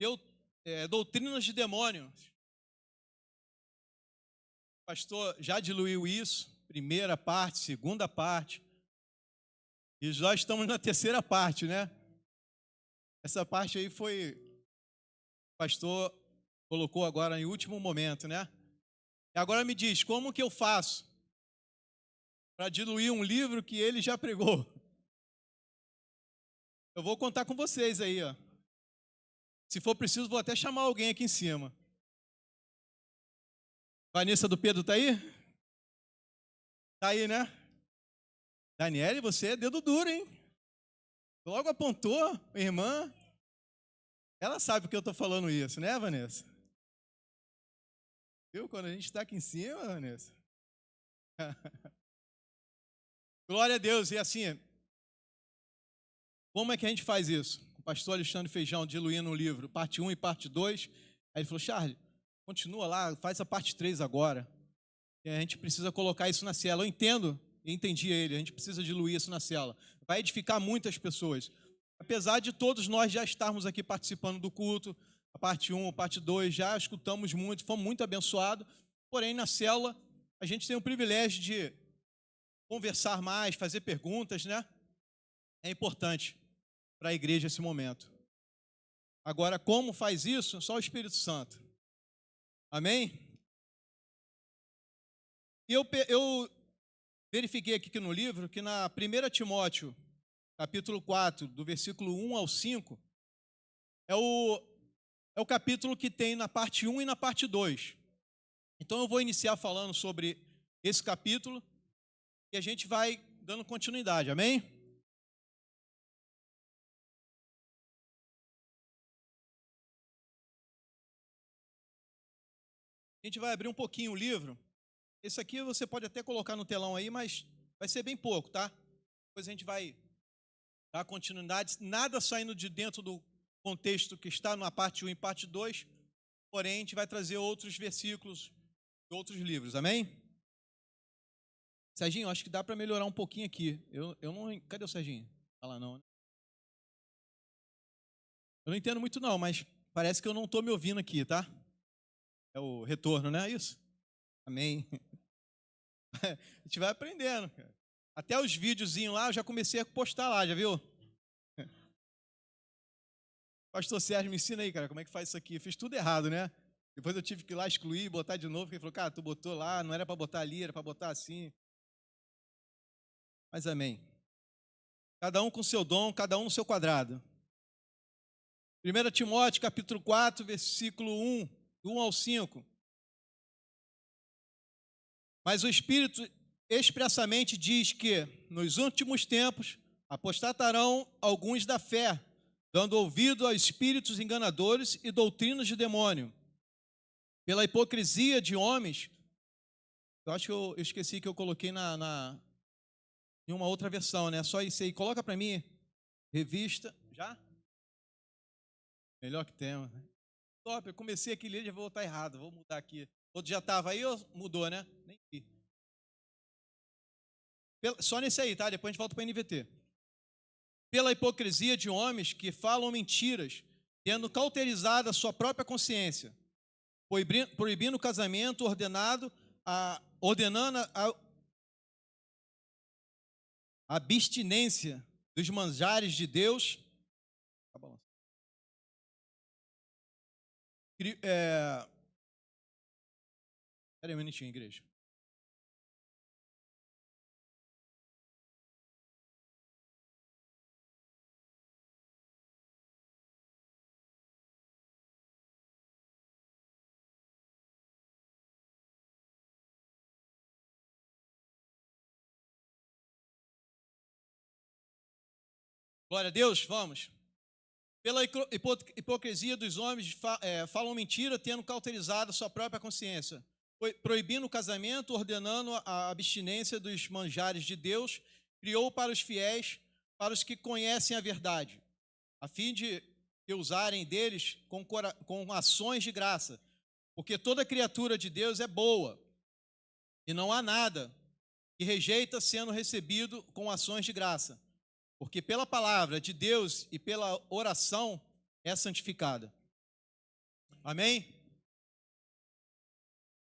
Deu, doutrinas de demônio. O pastor já diluiu isso, primeira parte, segunda parte, e nós estamos na terceira parte, né? Essa parte aí o pastor colocou agora em último momento, né? E agora me diz, como que eu faço para diluir um livro que ele já pregou? Eu vou contar com vocês aí, ó. Se for preciso, vou até chamar alguém aqui em cima. Vanessa do Pedro tá aí? Tá aí, né? Daniele, você é dedo duro, hein? Logo apontou, irmã. Ela sabe que eu tô falando isso, né, Vanessa? Viu? Quando a gente está aqui em cima, Vanessa. Glória a Deus. E assim, como é que a gente faz isso? O pastor Alexandre Feijão diluindo o livro, parte 1 e parte 2. Aí ele falou, Charles, continua lá, faz a parte 3 agora. E a gente precisa colocar isso na cela. Eu entendi ele, a gente precisa diluir isso na cela. Vai edificar muitas pessoas. Apesar de todos nós já estarmos aqui participando do culto, a parte 1, a parte 2, já escutamos muito, fomos muito abençoados. Porém, na célula, a gente tem o privilégio de conversar mais, fazer perguntas, né? É importante para a igreja esse momento. Agora, como faz isso? Só o Espírito Santo. Amém? E eu verifiquei aqui no livro que na 1 Timóteo, capítulo 4, do versículo 1 ao 5, é o capítulo que tem na parte 1 e na parte 2. Então eu vou iniciar falando sobre esse capítulo e a gente vai dando continuidade, amém? A gente vai abrir um pouquinho o livro. Esse aqui você pode até colocar no telão aí, mas vai ser bem pouco, tá? Depois a gente vai dar continuidade, nada saindo de dentro do contexto que está na parte 1 e parte 2, porém a gente vai trazer outros versículos de outros livros, amém? Serginho, acho que dá para melhorar um pouquinho aqui. Eu não. Cadê o Serginho? Fala não, né? Eu não entendo muito não, mas parece que eu não estou me ouvindo aqui, tá? É o retorno, né? Isso? Amém. A gente vai aprendendo, cara. Até os videozinhos lá, eu já comecei a postar lá, já viu? Pastor Sérgio, me ensina aí, cara, como é que faz isso aqui? Eu fiz tudo errado, né? Depois eu tive que ir lá excluir, botar de novo, porque ele falou, cara, tu botou lá, não era para botar ali, era para botar assim. Mas amém. Cada um com seu dom, cada um no seu quadrado. 1 Timóteo, capítulo 4, versículo 1, do 1 ao 5. Mas o Espírito expressamente diz que, nos últimos tempos, apostatarão alguns da fé, dando ouvido a espíritos enganadores e doutrinas de demônio. Pela hipocrisia de homens, eu acho que eu esqueci que eu coloquei em uma outra versão, né? Só isso aí. Coloca para mim, revista. Já? Melhor que tema. Top, eu comecei aqui ler, já vou voltar errado, vou mudar aqui. Outro já estava aí ou mudou, né? Nem vi. Só nesse aí, tá? Depois a gente volta para a NVT. Pela hipocrisia de homens que falam mentiras, tendo cauterizado a sua própria consciência, proibindo o casamento ordenando a abstinência dos manjares de Deus. Espera aí um minutinho, igreja. Glória a Deus, vamos. Pela hipocrisia dos homens, falam mentira, tendo cauterizado a sua própria consciência, proibindo o casamento, ordenando a abstinência dos manjares de Deus, criou para os fiéis, para os que conhecem a verdade, a fim de usarem deles com ações de graça, porque toda criatura de Deus é boa, e não há nada que rejeita sendo recebido com ações de graça, porque pela palavra de Deus e pela oração é santificada. Amém?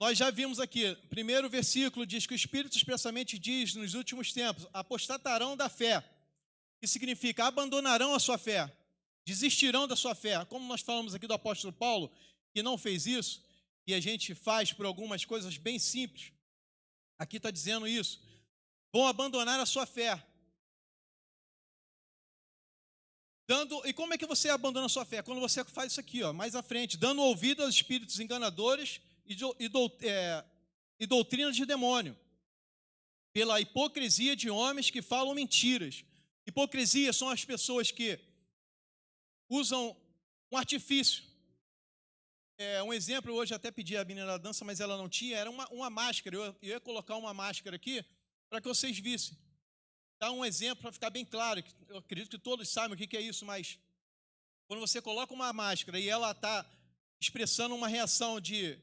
Nós já vimos aqui, primeiro versículo diz que o Espírito expressamente diz, nos últimos tempos, apostatarão da fé, que significa abandonarão a sua fé, desistirão da sua fé. Como nós falamos aqui do apóstolo Paulo, que não fez isso, e a gente faz por algumas coisas bem simples, aqui está dizendo isso, vão abandonar a sua fé. E como é que você abandona a sua fé? Quando você faz isso aqui, ó, mais à frente, dando ouvido aos espíritos enganadores e doutrinas de demônio, pela hipocrisia de homens que falam mentiras. Hipocrisia são as pessoas que usam um artifício. Um exemplo, hoje até pedi a menina da dança, mas ela não tinha, era uma máscara. Eu ia colocar uma máscara aqui para que vocês vissem. Dá um exemplo para ficar bem claro. Eu acredito que todos sabem o que é isso, mas quando você coloca uma máscara e ela está expressando uma reação de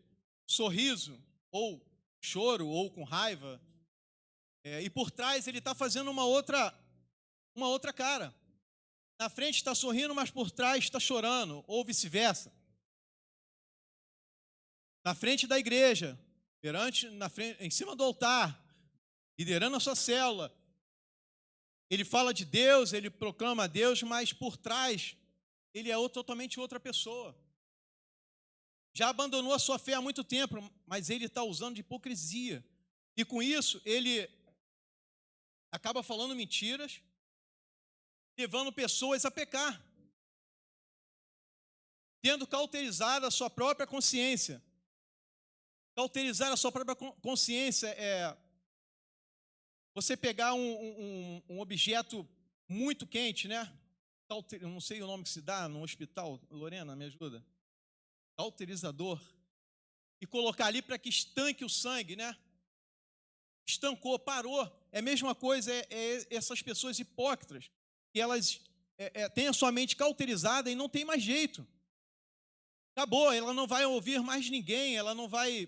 sorriso, ou choro, ou com raiva, e por trás ele está fazendo uma outra cara. Na frente está sorrindo, mas por trás está chorando, ou vice-versa. Na frente da igreja, em cima do altar, liderando a sua célula, ele fala de Deus, ele proclama a Deus, mas por trás ele é totalmente outra pessoa. Já abandonou a sua fé há muito tempo, mas ele está usando de hipocrisia. E com isso, ele acaba falando mentiras, levando pessoas a pecar, tendo cauterizado a sua própria consciência. Cauterizar a sua própria consciência é você pegar um objeto muito quente, né? Eu não sei o nome que se dá no hospital. Lorena, me ajuda. Cauterizador. E colocar ali para que estanque o sangue, né? Estancou, parou. É a mesma coisa, essas pessoas hipócritas, que elas têm a sua mente cauterizada e não tem mais jeito. Acabou, ela não vai ouvir mais ninguém, ela não vai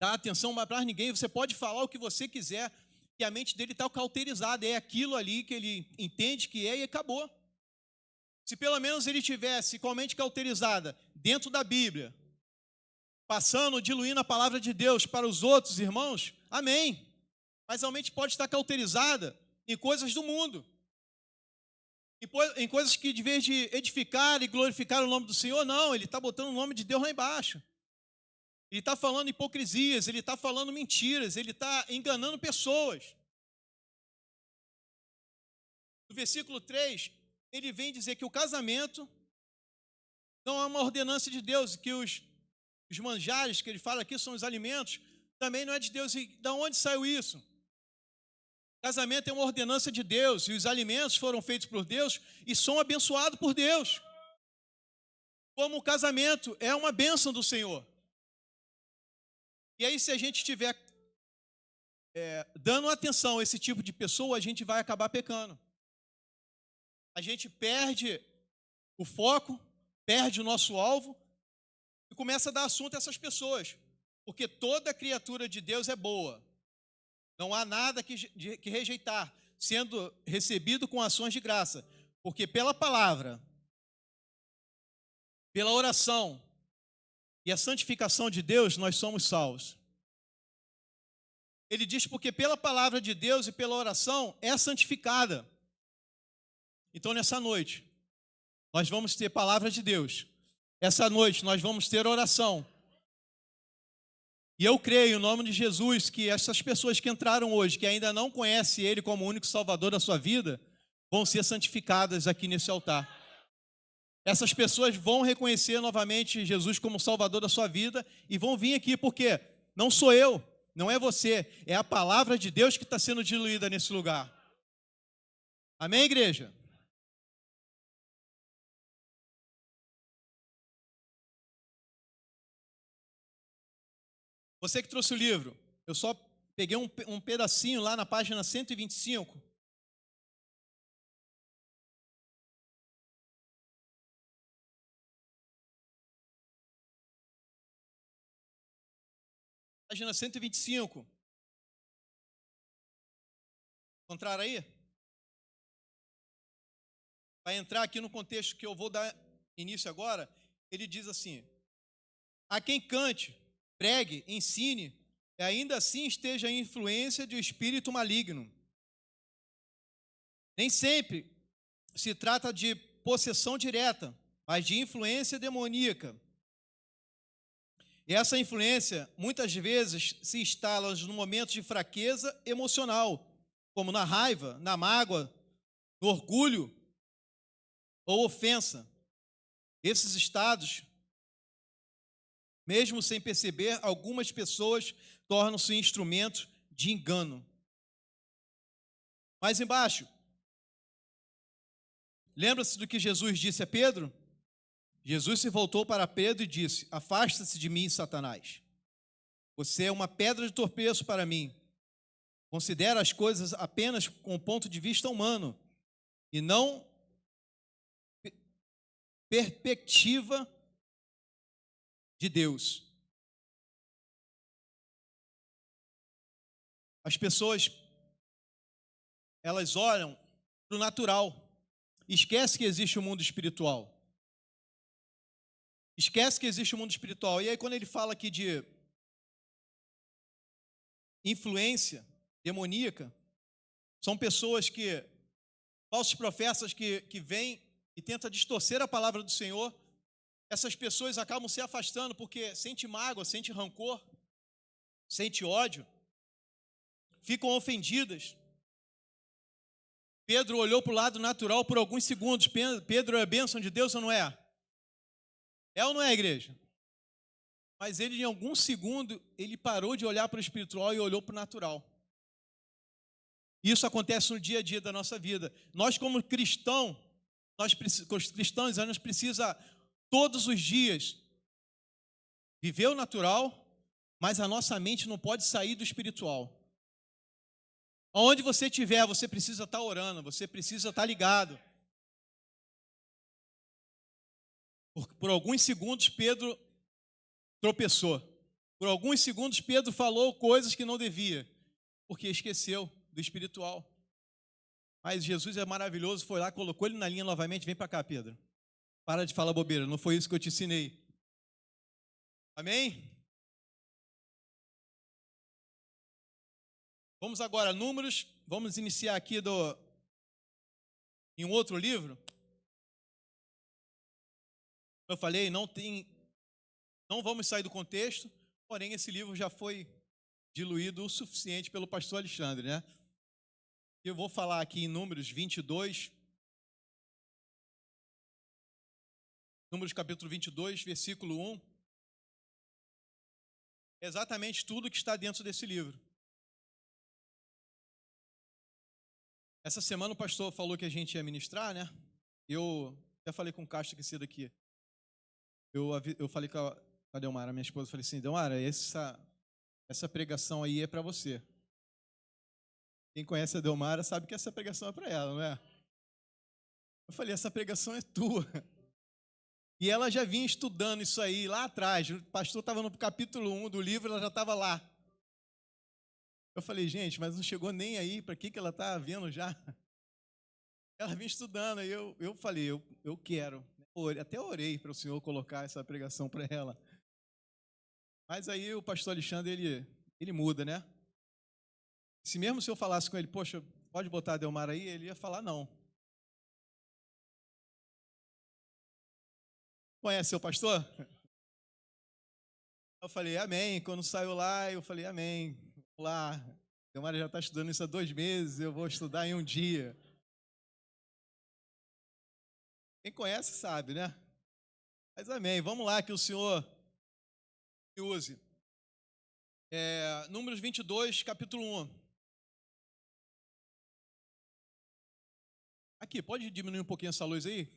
dar atenção para ninguém. Você pode falar o que você quiser, que a mente dele está cauterizada, é aquilo ali que ele entende que é e acabou. Se pelo menos ele tivesse com a mente cauterizada dentro da Bíblia, passando, diluindo a palavra de Deus para os outros irmãos, amém. Mas a mente pode estar cauterizada em coisas do mundo, em coisas que, de vez de edificar e glorificar o nome do Senhor, não, ele está botando o nome de Deus lá embaixo. Ele está falando hipocrisias, ele está falando mentiras, ele está enganando pessoas. No versículo 3, ele vem dizer que o casamento não é uma ordenança de Deus, que os manjares que ele fala aqui são os alimentos, também não é de Deus. E de onde saiu isso? O casamento é uma ordenança de Deus, e os alimentos foram feitos por Deus e são abençoados por Deus. Como o casamento é uma bênção do Senhor. E aí, se a gente estiver dando atenção a esse tipo de pessoa, a gente vai acabar pecando. A gente perde o foco, perde o nosso alvo e começa a dar assunto a essas pessoas. Porque toda criatura de Deus é boa. Não há nada que rejeitar, sendo recebido com ações de graça. Porque pela palavra, pela oração e a santificação de Deus, nós somos salvos. Ele diz porque pela palavra de Deus e pela oração é santificada. Então, nessa noite, nós vamos ter palavra de Deus. Essa noite, nós vamos ter oração. E eu creio, em nome de Jesus, que essas pessoas que entraram hoje, que ainda não conhecem Ele como o único Salvador da sua vida, vão ser santificadas aqui nesse altar. Essas pessoas vão reconhecer novamente Jesus como Salvador da sua vida e vão vir aqui, porque não sou eu, não é você, é a palavra de Deus que está sendo diluída nesse lugar. Amém, igreja? Você que trouxe o livro, eu só peguei um pedacinho lá na página 125. Página 125. Encontraram aí? Vai entrar aqui no contexto que eu vou dar início agora. Ele diz assim: Há quem cante, pregue, ensine, e ainda assim esteja em influência de um espírito maligno. Nem sempre se trata de possessão direta, mas de influência demoníaca. E essa influência, muitas vezes, se instala no momento de fraqueza emocional, como na raiva, na mágoa, no orgulho ou ofensa. Esses estados, mesmo sem perceber, algumas pessoas tornam-se instrumentos de engano. Mais embaixo, lembra-se do que Jesus disse a Pedro? Jesus se voltou para Pedro e disse: afasta-se de mim, Satanás. Você é uma pedra de tropeço para mim. Considera as coisas apenas com o ponto de vista humano e não perspectiva de Deus. As pessoas, elas olham para o natural, esquece que existe o mundo espiritual. Esquece que existe o mundo espiritual. E aí quando ele fala aqui de influência demoníaca, são pessoas que, falsos profetas que vêm e tentam distorcer a palavra do Senhor. Essas pessoas acabam se afastando porque sente mágoa, sente rancor, sente ódio, ficam ofendidas. Pedro olhou para o lado natural por alguns segundos. Pedro é a bênção de Deus ou não é? É ou não é, igreja? Mas ele, em algum segundo, ele parou de olhar para o espiritual e olhou para o natural. Isso acontece no dia a dia da nossa vida. Nós, como cristãos, nós precisamos todos os dias viver o natural, mas a nossa mente não pode sair do espiritual. Onde você estiver, você precisa estar orando, você precisa estar ligado. Por alguns segundos, Pedro tropeçou. Por alguns segundos, Pedro falou coisas que não devia, porque esqueceu do espiritual. Mas Jesus é maravilhoso, foi lá, colocou ele na linha novamente. Vem para cá, Pedro. Para de falar bobeira, não foi isso que eu te ensinei. Amém? Vamos agora a Números, vamos iniciar aqui em um outro livro. Eu falei, não vamos sair do contexto, porém esse livro já foi diluído o suficiente pelo pastor Alexandre, né? Eu vou falar aqui em Números 22, Números capítulo 22, versículo 1. É exatamente tudo que está dentro desse livro. Essa semana o pastor falou que a gente ia ministrar, né? Eu até falei com o Castro que cedo aqui. Eu falei com a Delmara, minha esposa, falei assim, Delmara, essa pregação aí é para você. Quem conhece a Delmara sabe que essa pregação é para ela, não é? Eu falei, essa pregação é tua. E ela já vinha estudando isso aí lá atrás. O pastor estava no capítulo 1 do livro, ela já estava lá. Eu falei, gente, mas não chegou nem aí, para que ela está vendo já? Ela vinha estudando, aí eu falei, eu quero. Até orei para o Senhor colocar essa pregação para ela. Mas aí o pastor Alexandre, ele muda, né? Se mesmo se eu falasse com ele, poxa, pode botar a Delmar aí, ele ia falar não. Conhece o pastor? Eu falei, amém. Quando saiu lá, eu falei, amém. Vamos lá. A Delmar já está estudando isso há 2 meses, eu vou estudar em um dia. Quem conhece sabe, né? Mas amém. Vamos lá, que o Senhor me use. Números 22, capítulo 1. Aqui, pode diminuir um pouquinho essa luz aí?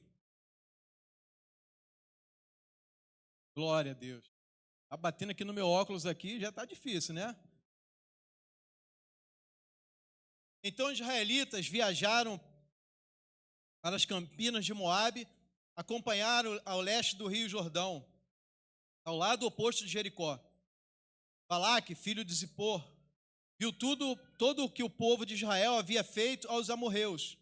Glória a Deus. Tá batendo aqui no meu óculos aqui, já está difícil, né? Então os israelitas viajaram para as campinas de Moabe, acompanharam ao leste do rio Jordão, ao lado oposto de Jericó. Balaque, filho de Zippor, viu todo o que o povo de Israel havia feito aos amorreus.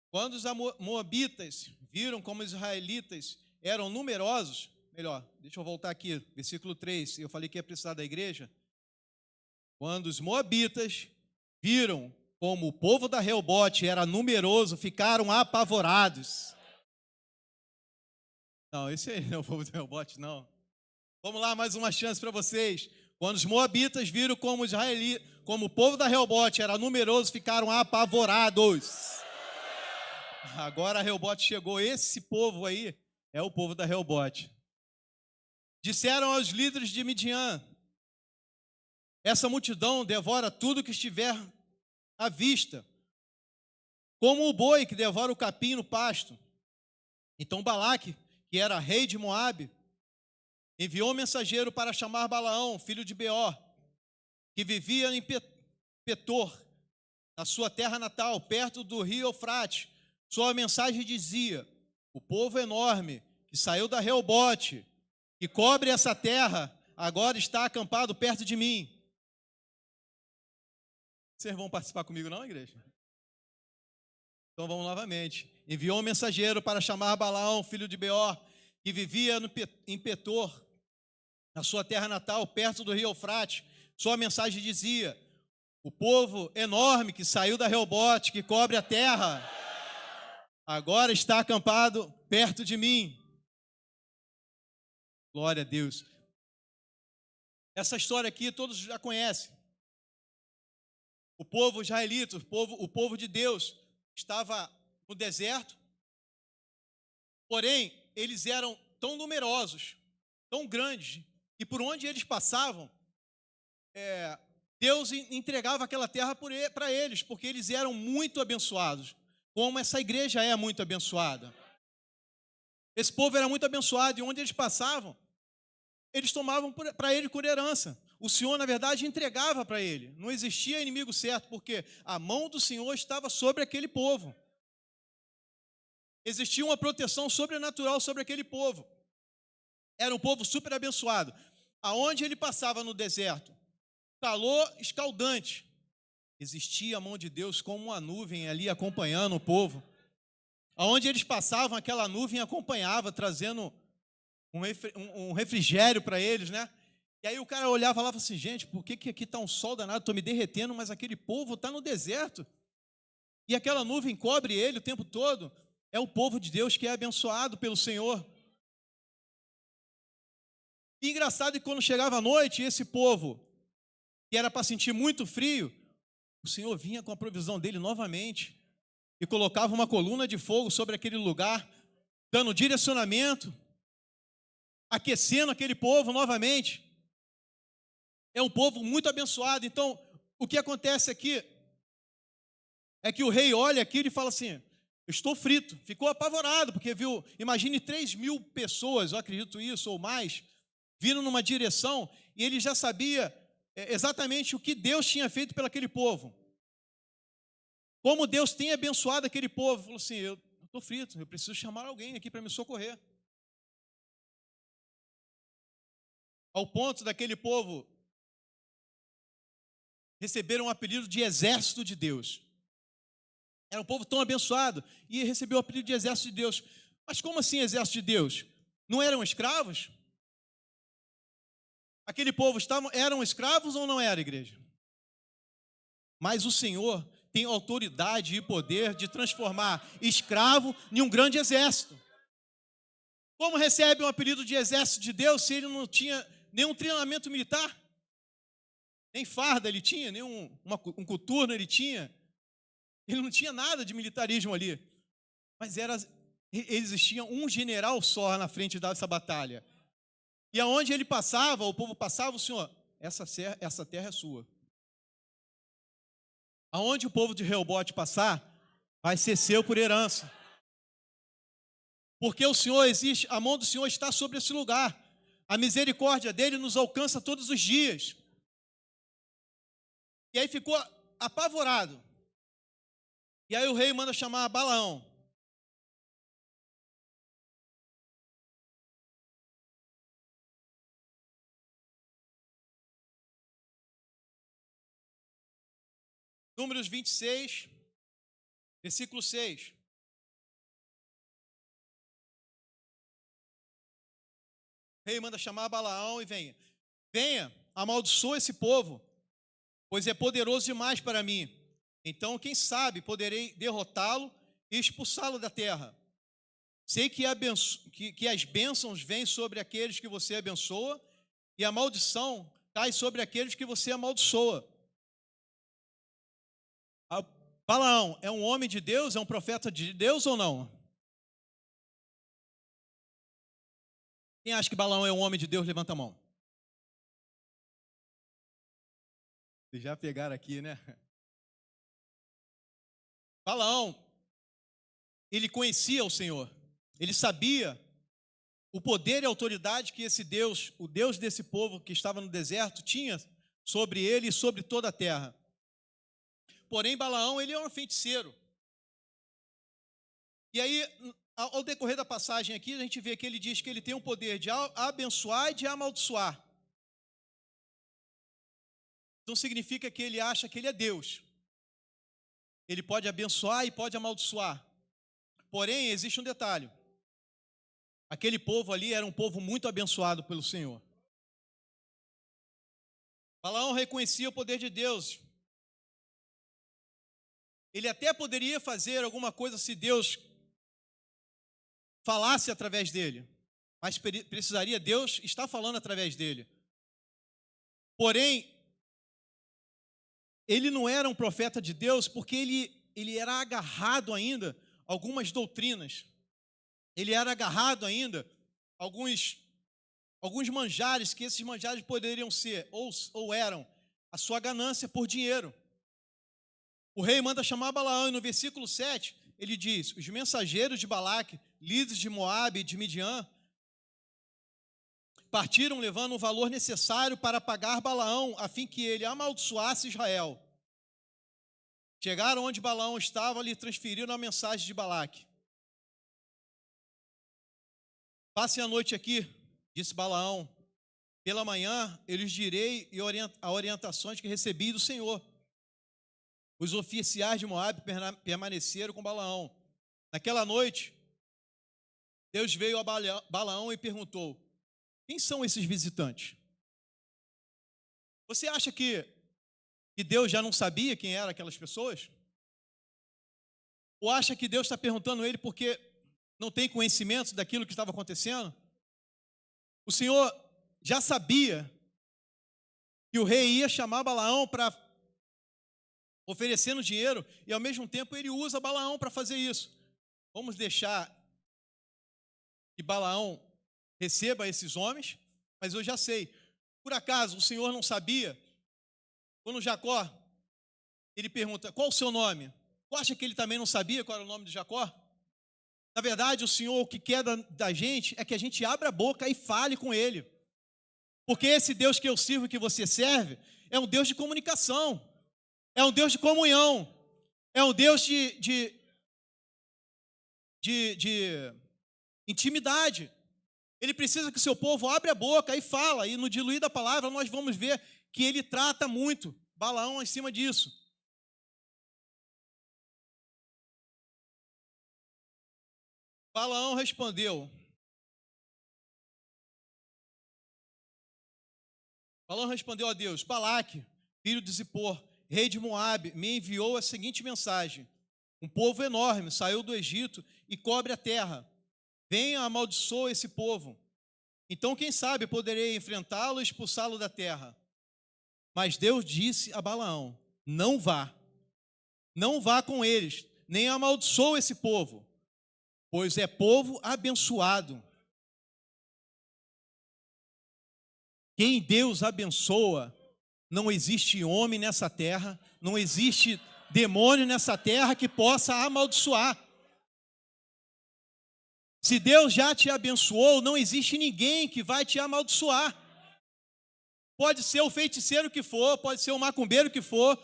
Quando os moabitas viram como os israelitas eram numerosos, melhor, deixa eu voltar aqui, versículo 3, eu falei que ia precisar da igreja. Quando os moabitas viram como o povo da Reobote era numeroso, ficaram apavorados. Não, esse aí não é o povo da Reobote, não. Vamos lá, mais uma chance para vocês. Quando os moabitas viram como o povo da Reobote era numeroso, ficaram apavorados. Agora a Reobote chegou, esse povo aí é o povo da Reobote. Disseram aos líderes de Midian: essa multidão devora tudo que estiver à vista, como o boi que devora o capim no pasto. Então Balaque, que era rei de Moabe, enviou um mensageiro para chamar Balaão, filho de Beor, que vivia em Petor, na sua terra natal, perto do rio Eufrates. Sua mensagem dizia: o povo enorme que saiu da Reobote, que cobre essa terra, agora está acampado perto de mim. Vocês vão participar comigo não, igreja? Então vamos novamente. Enviou um mensageiro para chamar Balaão, filho de Beor, que vivia em Petor, na sua terra natal, perto do rio Eufrates. Sua mensagem dizia: o povo enorme que saiu da Reobote, que cobre a terra, agora está acampado perto de mim. Glória a Deus. Essa história aqui todos já conhecem. O povo israelita, o povo de Deus, estava no deserto, porém, eles eram tão numerosos, tão grandes, e por onde eles passavam, Deus entregava aquela terra para eles, porque eles eram muito abençoados, como essa igreja é muito abençoada. Esse povo era muito abençoado, e onde eles passavam, eles tomavam para ele por herança. O Senhor, na verdade, entregava para ele. Não existia inimigo certo, porque a mão do Senhor estava sobre aquele povo. Existia uma proteção sobrenatural sobre aquele povo. Era um povo super abençoado. Aonde ele passava no deserto, calor escaldante, existia a mão de Deus como uma nuvem ali acompanhando o povo. Aonde eles passavam, aquela nuvem acompanhava, trazendo um refrigério para eles, né? E aí o cara olhava e falava assim: gente, por que aqui está um sol danado, estou me derretendo, mas aquele povo está no deserto. E aquela nuvem cobre ele o tempo todo. É o povo de Deus que é abençoado pelo Senhor. E engraçado que quando chegava a noite, esse povo, que era para sentir muito frio, o Senhor vinha com a provisão dele novamente e colocava uma coluna de fogo sobre aquele lugar, dando direcionamento, aquecendo aquele povo novamente. É um povo muito abençoado. Então, o que acontece aqui é que o rei olha aquilo e fala assim: eu estou frito. Ficou apavorado, porque viu, imagine 3.000 pessoas, eu acredito isso, ou mais, vindo numa direção, e ele já sabia exatamente o que Deus tinha feito pelo aquele povo. Como Deus tem abençoado aquele povo. Falou assim: eu estou frito, eu preciso chamar alguém aqui para me socorrer. Ao ponto daquele povo receber um apelido de exército de Deus. Era um povo tão abençoado e recebeu o apelido de exército de Deus. Mas como assim exército de Deus? Não eram escravos? Aquele povo eram escravos ou não era, igreja? Mas o Senhor tem autoridade e poder de transformar escravo em um grande exército. Como recebe um apelido de exército de Deus se ele não tinha nenhum treinamento militar? Nem farda ele tinha, nem um coturno ele tinha. Ele não tinha nada de militarismo ali. Mas existia um general só na frente dessa batalha. E aonde ele passava, o povo passava, o Senhor: essa terra é sua. Aonde o povo de Reobote passar, vai ser seu por herança. Porque o Senhor existe, a mão do Senhor está sobre esse lugar. A misericórdia dele nos alcança todos os dias. E aí ficou apavorado. E aí o rei manda chamar Balaão. Números 26, versículo 6. rei manda chamar Balaão e venha. Venha, amaldiçoa esse povo, pois é poderoso demais para mim. Então, quem sabe, poderei derrotá-lo e expulsá-lo da terra. Sei que as bênçãos vêm sobre aqueles que você abençoa, e a maldição cai sobre aqueles que você amaldiçoa. Balaão é um homem de Deus, é um profeta de Deus ou não? Quem acha que Balaão é um homem de Deus, levanta a mão. Vocês já pegaram aqui, né? Balaão, ele conhecia o Senhor. Ele sabia o poder e a autoridade que esse Deus, o Deus desse povo que estava no deserto, tinha sobre ele e sobre toda a terra. Porém, Balaão, ele é um feiticeiro. E aí, ao decorrer da passagem aqui, a gente vê que ele diz que ele tem o poder de abençoar e de amaldiçoar. Então significa que ele acha que ele é Deus. Ele pode abençoar e pode amaldiçoar. Porém, existe um detalhe. Aquele povo ali era um povo muito abençoado pelo Senhor. Balaão reconhecia o poder de Deus. Ele até poderia fazer alguma coisa se Deus falasse através dele, mas precisaria Deus estar falando através dele. Porém, ele não era um profeta de Deus porque ele era agarrado ainda a algumas doutrinas. Ele era agarrado ainda a alguns manjares, que esses manjares poderiam ser, ou eram, a sua ganância por dinheiro. O rei manda chamar Balaão, e no versículo 7, ele diz: os mensageiros de Balaque, líderes de Moabe e de Midian, partiram levando o valor necessário para pagar Balaão, a fim que ele amaldiçoasse Israel. Chegaram onde Balaão estava, lhe transferiram a mensagem de Balaque. Passem a noite aqui, disse Balaão. Pela manhã eu lhes direi as orientações que recebi do Senhor. Os oficiais de Moabe permaneceram com Balaão. Naquela noite, Deus veio a Balaão e perguntou: quem são esses visitantes? Você acha que Deus já não sabia quem eram aquelas pessoas? Ou acha que Deus está perguntando a ele porque não tem conhecimento daquilo que estava acontecendo? O Senhor já sabia que o rei ia chamar Balaão para oferecendo dinheiro, e ao mesmo tempo ele usa Balaão para fazer isso. Vamos deixar que Balaão receba esses homens, mas eu já sei. Por acaso o Senhor não sabia? Quando Jacó, ele pergunta: qual o seu nome? Tu acha que ele também não sabia qual era o nome de Jacó? Na verdade, o Senhor, o que quer da gente é que a gente abra a boca e fale com ele. Porque esse Deus que eu sirvo e que você serve é um Deus de comunicação, é um Deus de comunhão, é um Deus de intimidade. Ele precisa que o seu povo abra a boca e fala, e no diluir da palavra nós vamos ver que ele trata muito Balaão em cima disso. Balaão respondeu. Balaão respondeu a Deus: Balaque, filho de Zippor, rei de Moabe, me enviou a seguinte mensagem: um povo enorme saiu do Egito e cobre a terra. Venha, amaldiçoa esse povo. Então, quem sabe, poderei enfrentá-lo e expulsá-lo da terra. Mas Deus disse a Balaão: não vá com eles, nem amaldiçoa esse povo, pois é povo abençoado. Quem Deus abençoa, não existe homem nessa terra, não existe demônio nessa terra que possa amaldiçoar. Se Deus já te abençoou, não existe ninguém que vai te amaldiçoar. Pode ser o feiticeiro que for, pode ser o macumbeiro que for,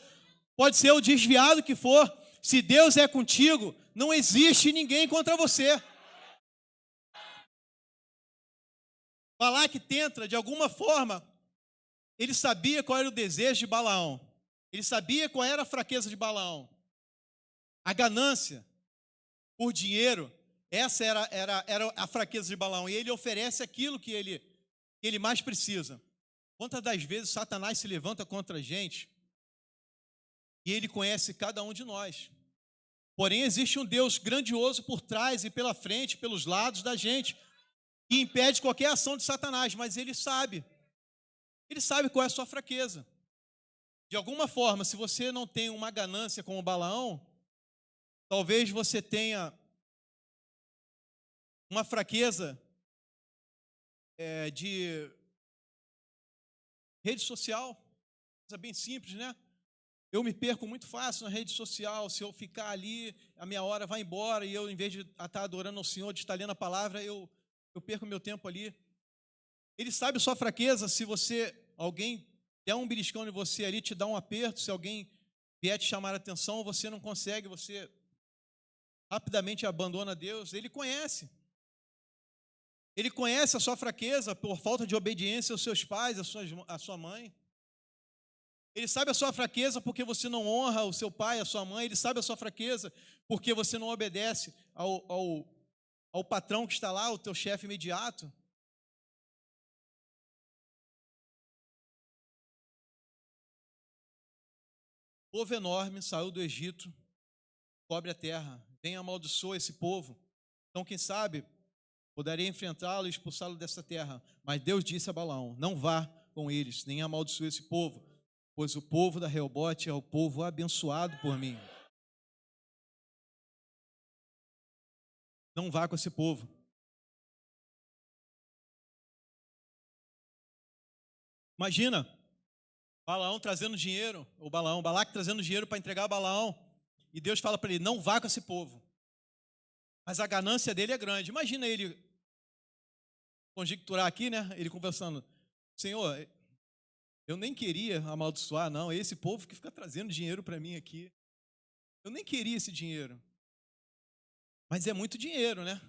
pode ser o desviado que for. Se Deus é contigo, não existe ninguém contra você. Balaque tenta, de alguma forma, ele sabia qual era o desejo de Balaão. Ele sabia qual era a fraqueza de Balaão. A ganância por dinheiro, essa era a fraqueza de Balaão. E ele oferece aquilo que ele que ele mais precisa. Quantas das vezes Satanás se levanta contra a gente e ele conhece cada um de nós. Porém, existe um Deus grandioso por trás e pela frente, pelos lados da gente, que impede qualquer ação de Satanás, mas ele sabe qual é a sua fraqueza. De alguma forma, se você não tem uma ganância como Balaão, talvez você tenha uma fraqueza de rede social, coisa bem simples, né? Eu me perco muito fácil na rede social. Se eu ficar ali, a minha hora vai embora e eu, em vez de estar adorando ao Senhor, de estar lendo a palavra, eu perco meu tempo ali. Ele sabe a sua fraqueza. Se alguém der um beliscão em você ali, te dá um aperto, se alguém vier te chamar a atenção, você não consegue, você rapidamente abandona Deus. Ele conhece a sua fraqueza por falta de obediência aos seus pais, à sua mãe. Ele sabe a sua fraqueza porque você não honra o seu pai, a sua mãe. Ele sabe a sua fraqueza porque você não obedece ao patrão que está lá, o teu chefe imediato. O povo enorme saiu do Egito, cobre a terra, vem amaldiçoa esse povo. Então, quem sabe, poderia enfrentá-lo e expulsá-lo dessa terra. Mas Deus disse a Balaão: não vá com eles, nem amaldiçoe esse povo, pois o povo da Reobote é o povo abençoado por mim. Não vá com esse povo. Imagina, Balaão trazendo dinheiro, Balaque trazendo dinheiro para entregar a Balaão, e Deus fala para ele: não vá com esse povo. Mas a ganância dele é grande. Imagina ele conjecturar aqui, né? Ele conversando: Senhor, eu nem queria amaldiçoar, não. Esse povo que fica trazendo dinheiro para mim aqui. Eu nem queria esse dinheiro. Mas é muito dinheiro, né?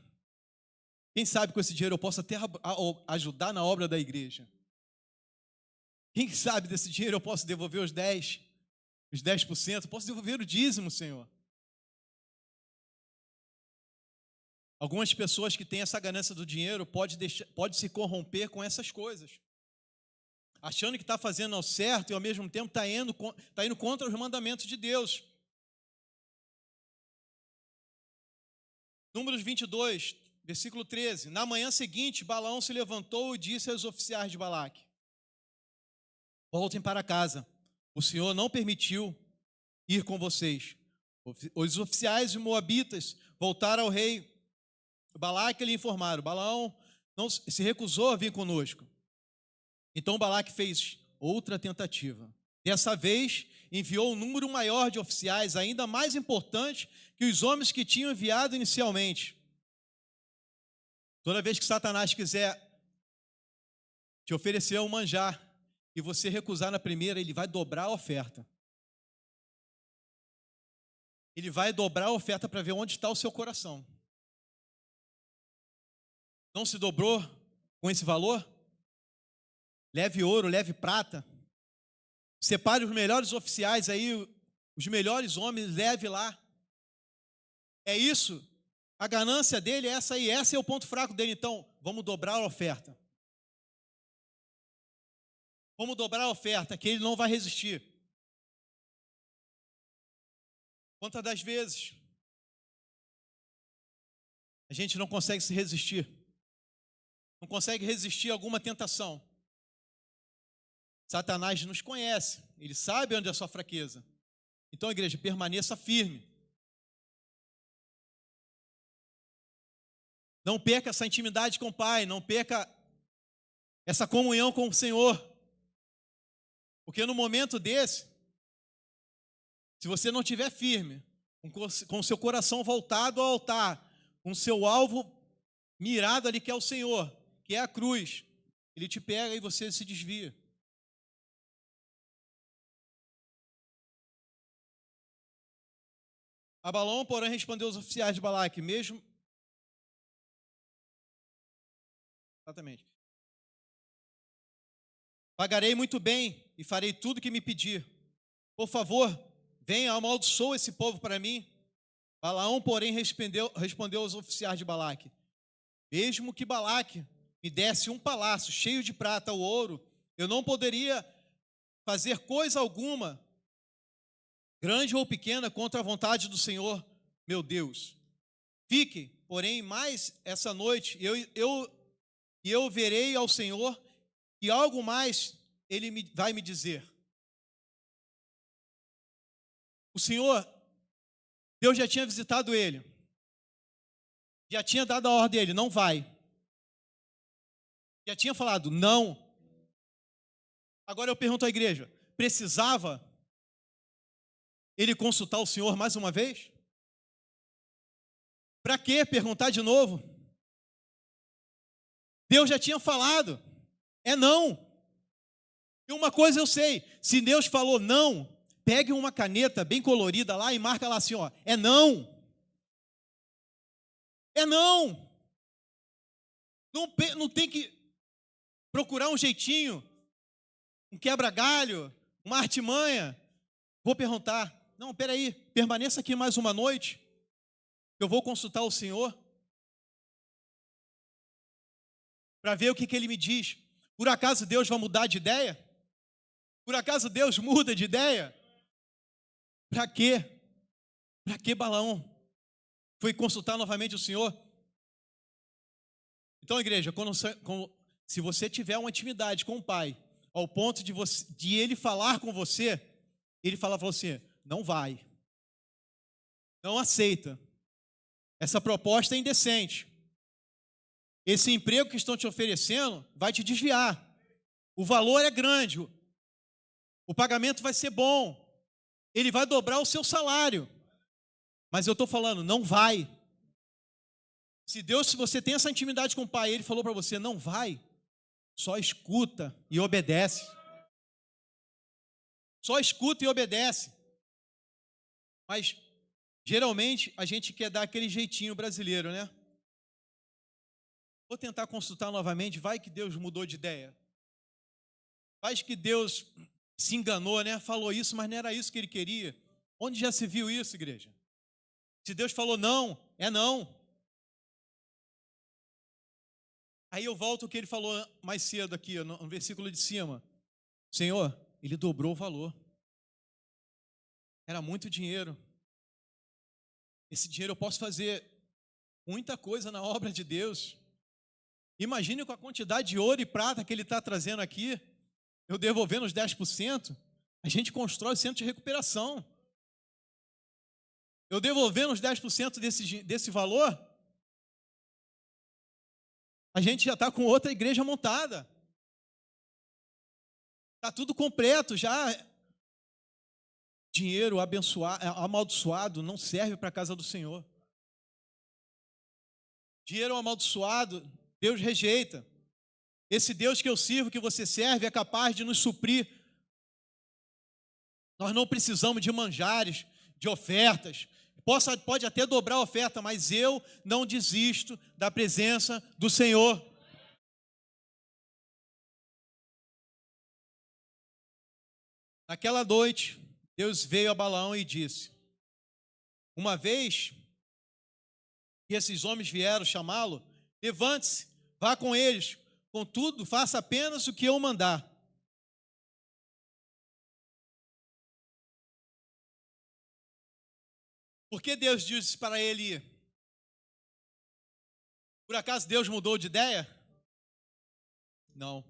Quem sabe com esse dinheiro eu posso até ajudar na obra da igreja. Quem sabe desse dinheiro eu posso devolver os 10%, posso devolver o dízimo, Senhor. Algumas pessoas que têm essa ganância do dinheiro pode se corromper com essas coisas, achando que está fazendo ao certo e ao mesmo tempo está indo contra os mandamentos de Deus. Números 22, versículo 13. Na manhã seguinte, Balaão se levantou e disse aos oficiais de Balaque: voltem para casa, o Senhor não permitiu ir com vocês. Os oficiais moabitas voltaram ao rei Balaque e lhe informaram: Balaão não se recusou a vir conosco. Então Balaque fez outra tentativa. Dessa vez, enviou um número maior de oficiais, ainda mais importante que os homens que tinham enviado inicialmente. Toda vez que Satanás quiser te oferecer um manjar e você recusar na primeira, ele vai dobrar a oferta. Ele vai dobrar a oferta para ver onde está o seu coração. Não se dobrou com esse valor? Leve ouro, leve prata. Separe os melhores oficiais aí, os melhores homens, leve lá. É isso. A ganância dele é essa aí. Esse é o ponto fraco dele. Então, vamos dobrar a oferta. Vamos dobrar a oferta, que ele não vai resistir. Quantas das vezes a gente não consegue se resistir? Não consegue resistir a alguma tentação? Satanás nos conhece, ele sabe onde é a sua fraqueza. Então, igreja, permaneça firme. Não perca essa intimidade com o Pai, não perca essa comunhão com o Senhor. Porque no momento desse, se você não estiver firme, com o seu coração voltado ao altar, com o seu alvo mirado ali que é o Senhor, que é a cruz, ele te pega e você se desvia. Balaão, porém, respondeu aos oficiais de Balaque: mesmo... Exatamente. Pagarei muito bem e farei tudo o que me pedir. Por favor, venha, amaldiçoa esse povo para mim. Balaão, porém, respondeu aos oficiais de Balaque: mesmo que Balaque me me desse um palácio cheio de prata ou ouro, eu não poderia fazer coisa alguma, grande ou pequena, contra a vontade do Senhor, meu Deus. Fique, porém, mais essa noite, eu verei ao Senhor, e algo mais Ele vai me dizer. O Senhor, Deus já tinha visitado ele, já tinha dado a ordem a ele, não vai. Já tinha falado, não. Agora eu pergunto à igreja, precisava ele consultar o Senhor mais uma vez? Para que perguntar de novo? Deus já tinha falado, é não. E uma coisa eu sei, se Deus falou não, pegue uma caneta bem colorida lá e marca lá assim, ó, é não. É não. Não tem que procurar um jeitinho, um quebra-galho, uma artimanha. Vou perguntar, não, peraí, permaneça aqui mais uma noite, eu vou consultar o Senhor, para ver o que Ele me diz. Por acaso Deus vai mudar de ideia? Por acaso Deus muda de ideia? Para quê? Para que Balaão foi consultar novamente o Senhor? Então, igreja, se você tiver uma intimidade com o Pai, ao ponto de Ele falar com você, Ele fala para você, não vai, não aceita, essa proposta é indecente, esse emprego que estão te oferecendo vai te desviar, o valor é grande, o pagamento vai ser bom, ele vai dobrar o seu salário, mas eu estou falando, não vai. Se você tem essa intimidade com o Pai, Ele falou para você, não vai, só escuta e obedece. Só escuta e obedece. Mas, geralmente, a gente quer dar aquele jeitinho brasileiro, né? Vou tentar consultar novamente, vai que Deus mudou de ideia. Vai que Deus se enganou, né? Falou isso, mas não era isso que Ele queria. Onde já se viu isso, igreja? Se Deus falou não, é não. Aí eu volto ao que Ele falou mais cedo aqui, no versículo de cima. Senhor, Ele dobrou o valor. Era muito dinheiro. Esse dinheiro eu posso fazer muita coisa na obra de Deus. Imagine com a quantidade de ouro e prata que Ele está trazendo aqui, eu devolvendo os 10%, a gente constrói o centro de recuperação. Eu devolvendo os 10% desse valor, a gente já está com outra igreja montada. Está tudo completo já. Dinheiro amaldiçoado não serve para a casa do Senhor. Dinheiro amaldiçoado, Deus rejeita. Esse Deus que eu sirvo, que você serve, é capaz de nos suprir. Nós não precisamos de manjares, de ofertas. Pode até dobrar a oferta, mas eu não desisto da presença do Senhor. Naquela noite, Deus veio a Balaão e disse, uma vez que esses homens vieram chamá-lo, levante-se, vá com eles, contudo, faça apenas o que eu mandar. Por que Deus disse para ele ir? Por acaso Deus mudou de ideia? Não.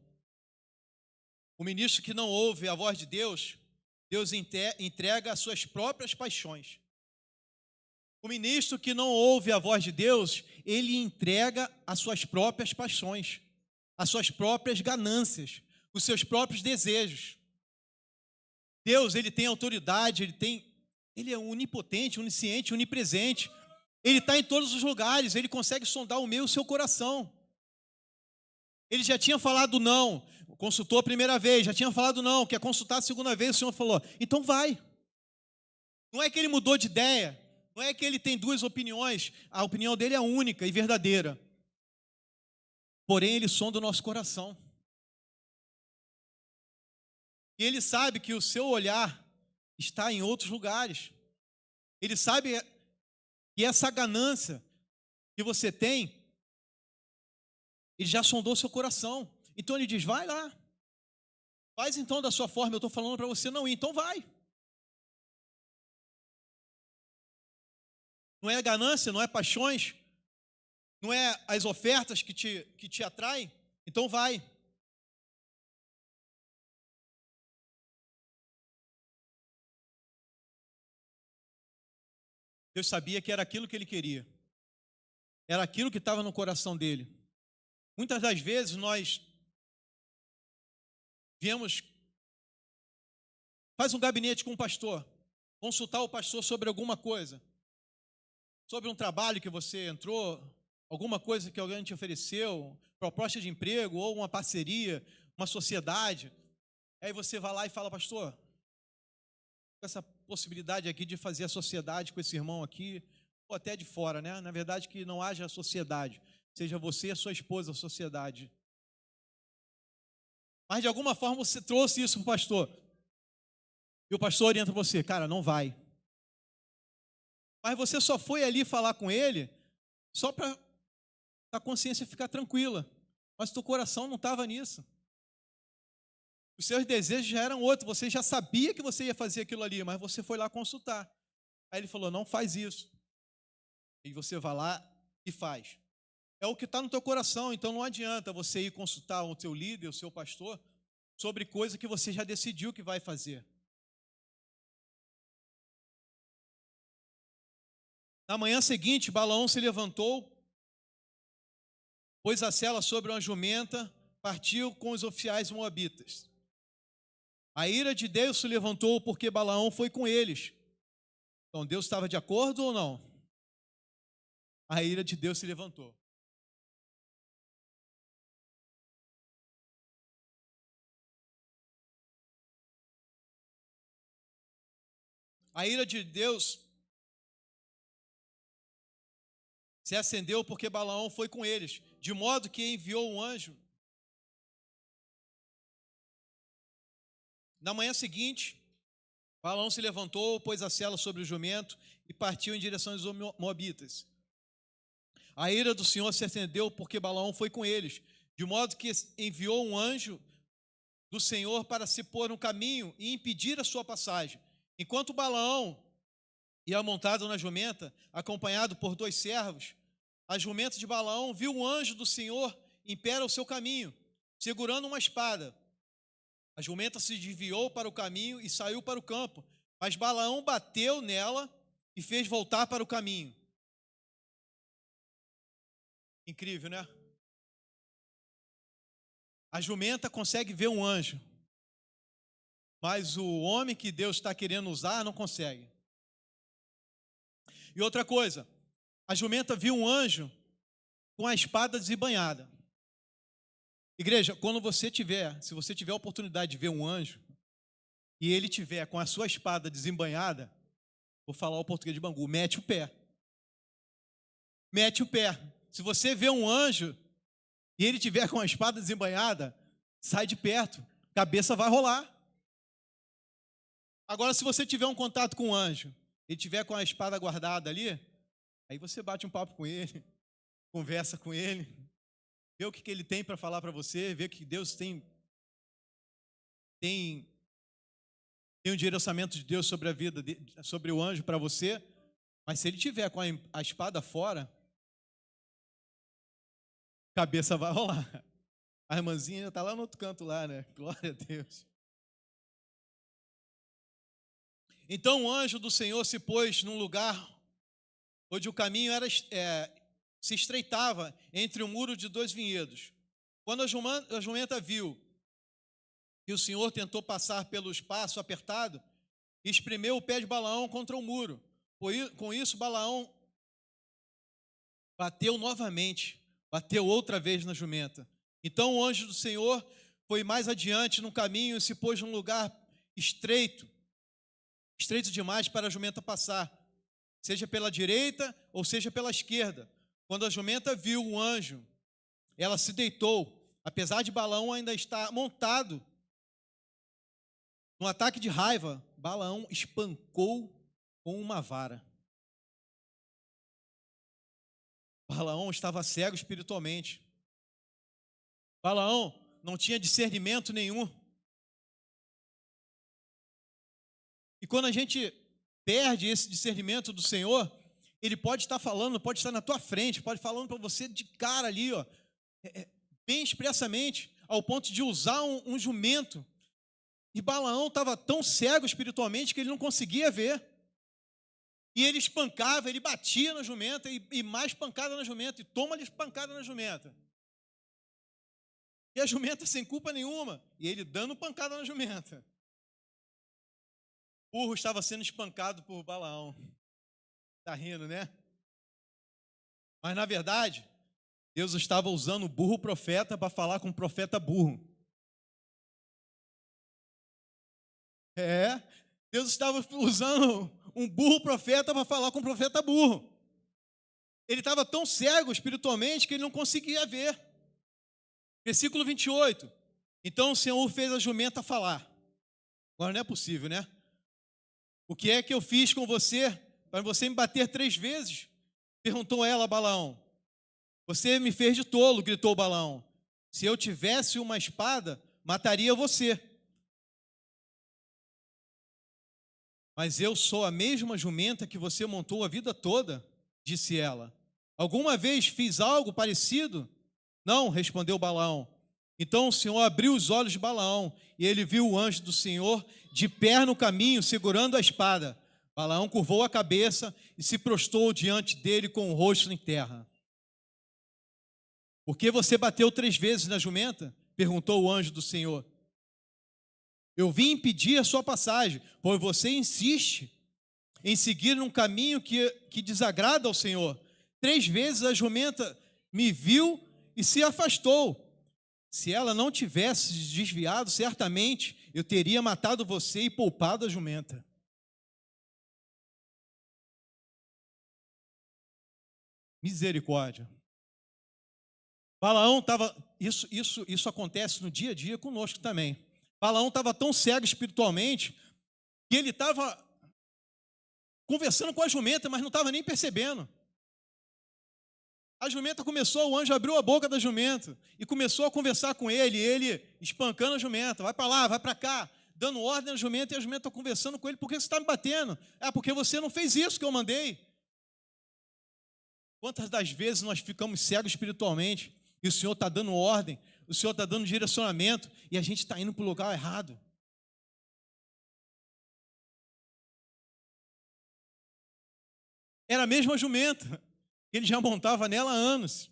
O ministro que não ouve a voz de Deus, Deus entrega as suas próprias paixões. O ministro que não ouve a voz de Deus, ele entrega as suas próprias paixões, as suas próprias ganâncias, os seus próprios desejos. Deus, ele tem autoridade, ele é onipotente, onisciente, onipresente. Ele está em todos os lugares, ele consegue sondar o meu e o seu coração. Ele já tinha falado não, consultou a primeira vez, já tinha falado não, quer consultar a segunda vez, o Senhor falou, então vai. Não é que ele mudou de ideia, não é que ele tem duas opiniões, a opinião dele é única e verdadeira. Porém, ele sonda o nosso coração. E ele sabe que o seu olhar está em outros lugares. Ele sabe que essa ganância que você tem Ele já sondou seu coração. Então ele diz, vai lá. Faz então da sua forma, eu estou falando para você não ir, então vai. Não é a ganância, não é paixões, não é as ofertas que te atraem, então vai. Deus sabia que era aquilo que ele queria. Era aquilo que estava no coração dele. Muitas das vezes nós viemos, faz um gabinete com um pastor, consultar o pastor sobre alguma coisa, sobre um trabalho que você entrou, alguma coisa que alguém te ofereceu, proposta de emprego ou uma parceria, uma sociedade. Aí você vai lá e fala, pastor, com essa possibilidade aqui de fazer a sociedade com esse irmão aqui, ou até de fora, né? Na verdade, que não haja sociedade, seja você e a sua esposa a sociedade. Mas de alguma forma você trouxe isso para o pastor, e o pastor orienta você, cara, não vai. Mas você só foi ali falar com ele só para a consciência ficar tranquila, mas o teu coração não estava nisso. Os seus desejos já eram outros, você já sabia que você ia fazer aquilo ali, mas você foi lá consultar. Aí ele falou, não faz isso. E você vai lá e faz. É o que está no teu coração, então não adianta você ir consultar o teu líder, o seu pastor, sobre coisa que você já decidiu que vai fazer. Na manhã seguinte, Balaão se levantou, pôs a sela sobre uma jumenta, partiu com os oficiais moabitas. A ira de Deus se levantou porque Balaão foi com eles. Então Deus estava de acordo ou não? A ira de Deus se levantou. A ira de Deus se acendeu porque Balaão foi com eles, de modo que enviou um anjo. Na manhã seguinte, Balaão se levantou, pôs a sela sobre o jumento e partiu em direção aos moabitas. A ira do Senhor se acendeu porque Balaão foi com eles, de modo que enviou um anjo do Senhor para se pôr no caminho e impedir a sua passagem. Enquanto Balaão ia montado na jumenta, acompanhado por 2 servos, a jumenta de Balaão viu um anjo do Senhor em pé ao seu caminho, segurando uma espada. A jumenta se desviou para o caminho e saiu para o campo, mas Balaão bateu nela e fez voltar para o caminho. Incrível, né? A jumenta consegue ver um anjo, mas o homem que Deus está querendo usar não consegue. E outra coisa, a jumenta viu um anjo com a espada desembainhada. Igreja, se você tiver a oportunidade de ver um anjo, e ele tiver com a sua espada desembainhada, vou falar o português de Bangu, mete o pé. Mete o pé. Se você vê um anjo, e ele tiver com a espada desembainhada, sai de perto, cabeça vai rolar. Agora, se você tiver um contato com um anjo, e tiver com a espada guardada ali, aí você bate um papo com ele, conversa com ele, vê o que ele tem para falar para você, vê que Deus tem um direcionamento de Deus sobre a vida, sobre o anjo para você, mas se ele tiver com a espada fora, cabeça vai rolar. A irmãzinha está lá no outro canto lá, né? Glória a Deus. Então o anjo do Senhor se pôs num lugar onde o caminho se estreitava entre o muro de 2 vinhedos. Quando a jumenta viu que o Senhor tentou passar pelo espaço apertado, espremeu o pé de Balaão contra o muro. Com isso, Balaão bateu novamente, bateu outra vez na jumenta. Então o anjo do Senhor foi mais adiante no caminho e se pôs num lugar estreito demais para a jumenta passar, seja pela direita ou seja pela esquerda. Quando a jumenta viu o anjo, ela se deitou, apesar de Balaão ainda estar montado. Num ataque de raiva, Balaão espancou com uma vara. Balaão estava cego espiritualmente. Balaão não tinha discernimento nenhum. E quando a gente perde esse discernimento do Senhor, Ele pode estar falando, pode estar na tua frente, pode falando para você de cara ali, ó, bem expressamente, ao ponto de usar um jumento. E Balaão estava tão cego espiritualmente que ele não conseguia ver. E ele espancava, ele batia na jumenta e mais pancada na jumenta, e toma-lhe pancada na jumenta. E a jumenta sem culpa nenhuma, e ele dando pancada na jumenta. O burro estava sendo espancado por Balaão. Está rindo, né? Mas na verdade, Deus estava usando o burro profeta para falar com o profeta burro. Deus estava usando um burro profeta para falar com o profeta burro. Ele estava tão cego espiritualmente que ele não conseguia ver. Versículo 28. Então o Senhor fez a jumenta falar. Agora não é possível, né? O que é que eu fiz com você para você me bater 3 vezes? Perguntou ela a Balaão. Você me fez de tolo, gritou Balaão. Se eu tivesse uma espada, mataria você. Mas eu sou a mesma jumenta que você montou a vida toda, disse ela. Alguma vez fiz algo parecido? Não, respondeu Balaão. Então o Senhor abriu os olhos de Balaão, e ele viu o anjo do Senhor de pé no caminho, segurando a espada. Balaão curvou a cabeça e se prostrou diante dele com o rosto em terra. Por que você bateu 3 vezes na jumenta? Perguntou o anjo do Senhor. Eu vim impedir a sua passagem, pois você insiste em seguir um caminho que desagrada ao Senhor. 3 vezes a jumenta me viu e se afastou. Se ela não tivesse desviado, certamente eu teria matado você e poupado a jumenta. Misericórdia. Balaão estava, isso acontece no dia a dia conosco também. Balaão estava tão cego espiritualmente que ele estava conversando com a jumenta, mas não estava nem percebendo. A jumenta começou, o anjo abriu a boca da jumenta e começou a conversar com ele espancando a jumenta, vai para lá, vai para cá, dando ordem à jumenta, e a jumenta conversando com ele. Por que você está me batendo? Porque você não fez isso que eu mandei. Quantas das vezes nós ficamos cegos espiritualmente e o Senhor está dando ordem, o Senhor está dando direcionamento e a gente está indo para o lugar errado? Era a mesma jumenta, ele já montava nela há anos.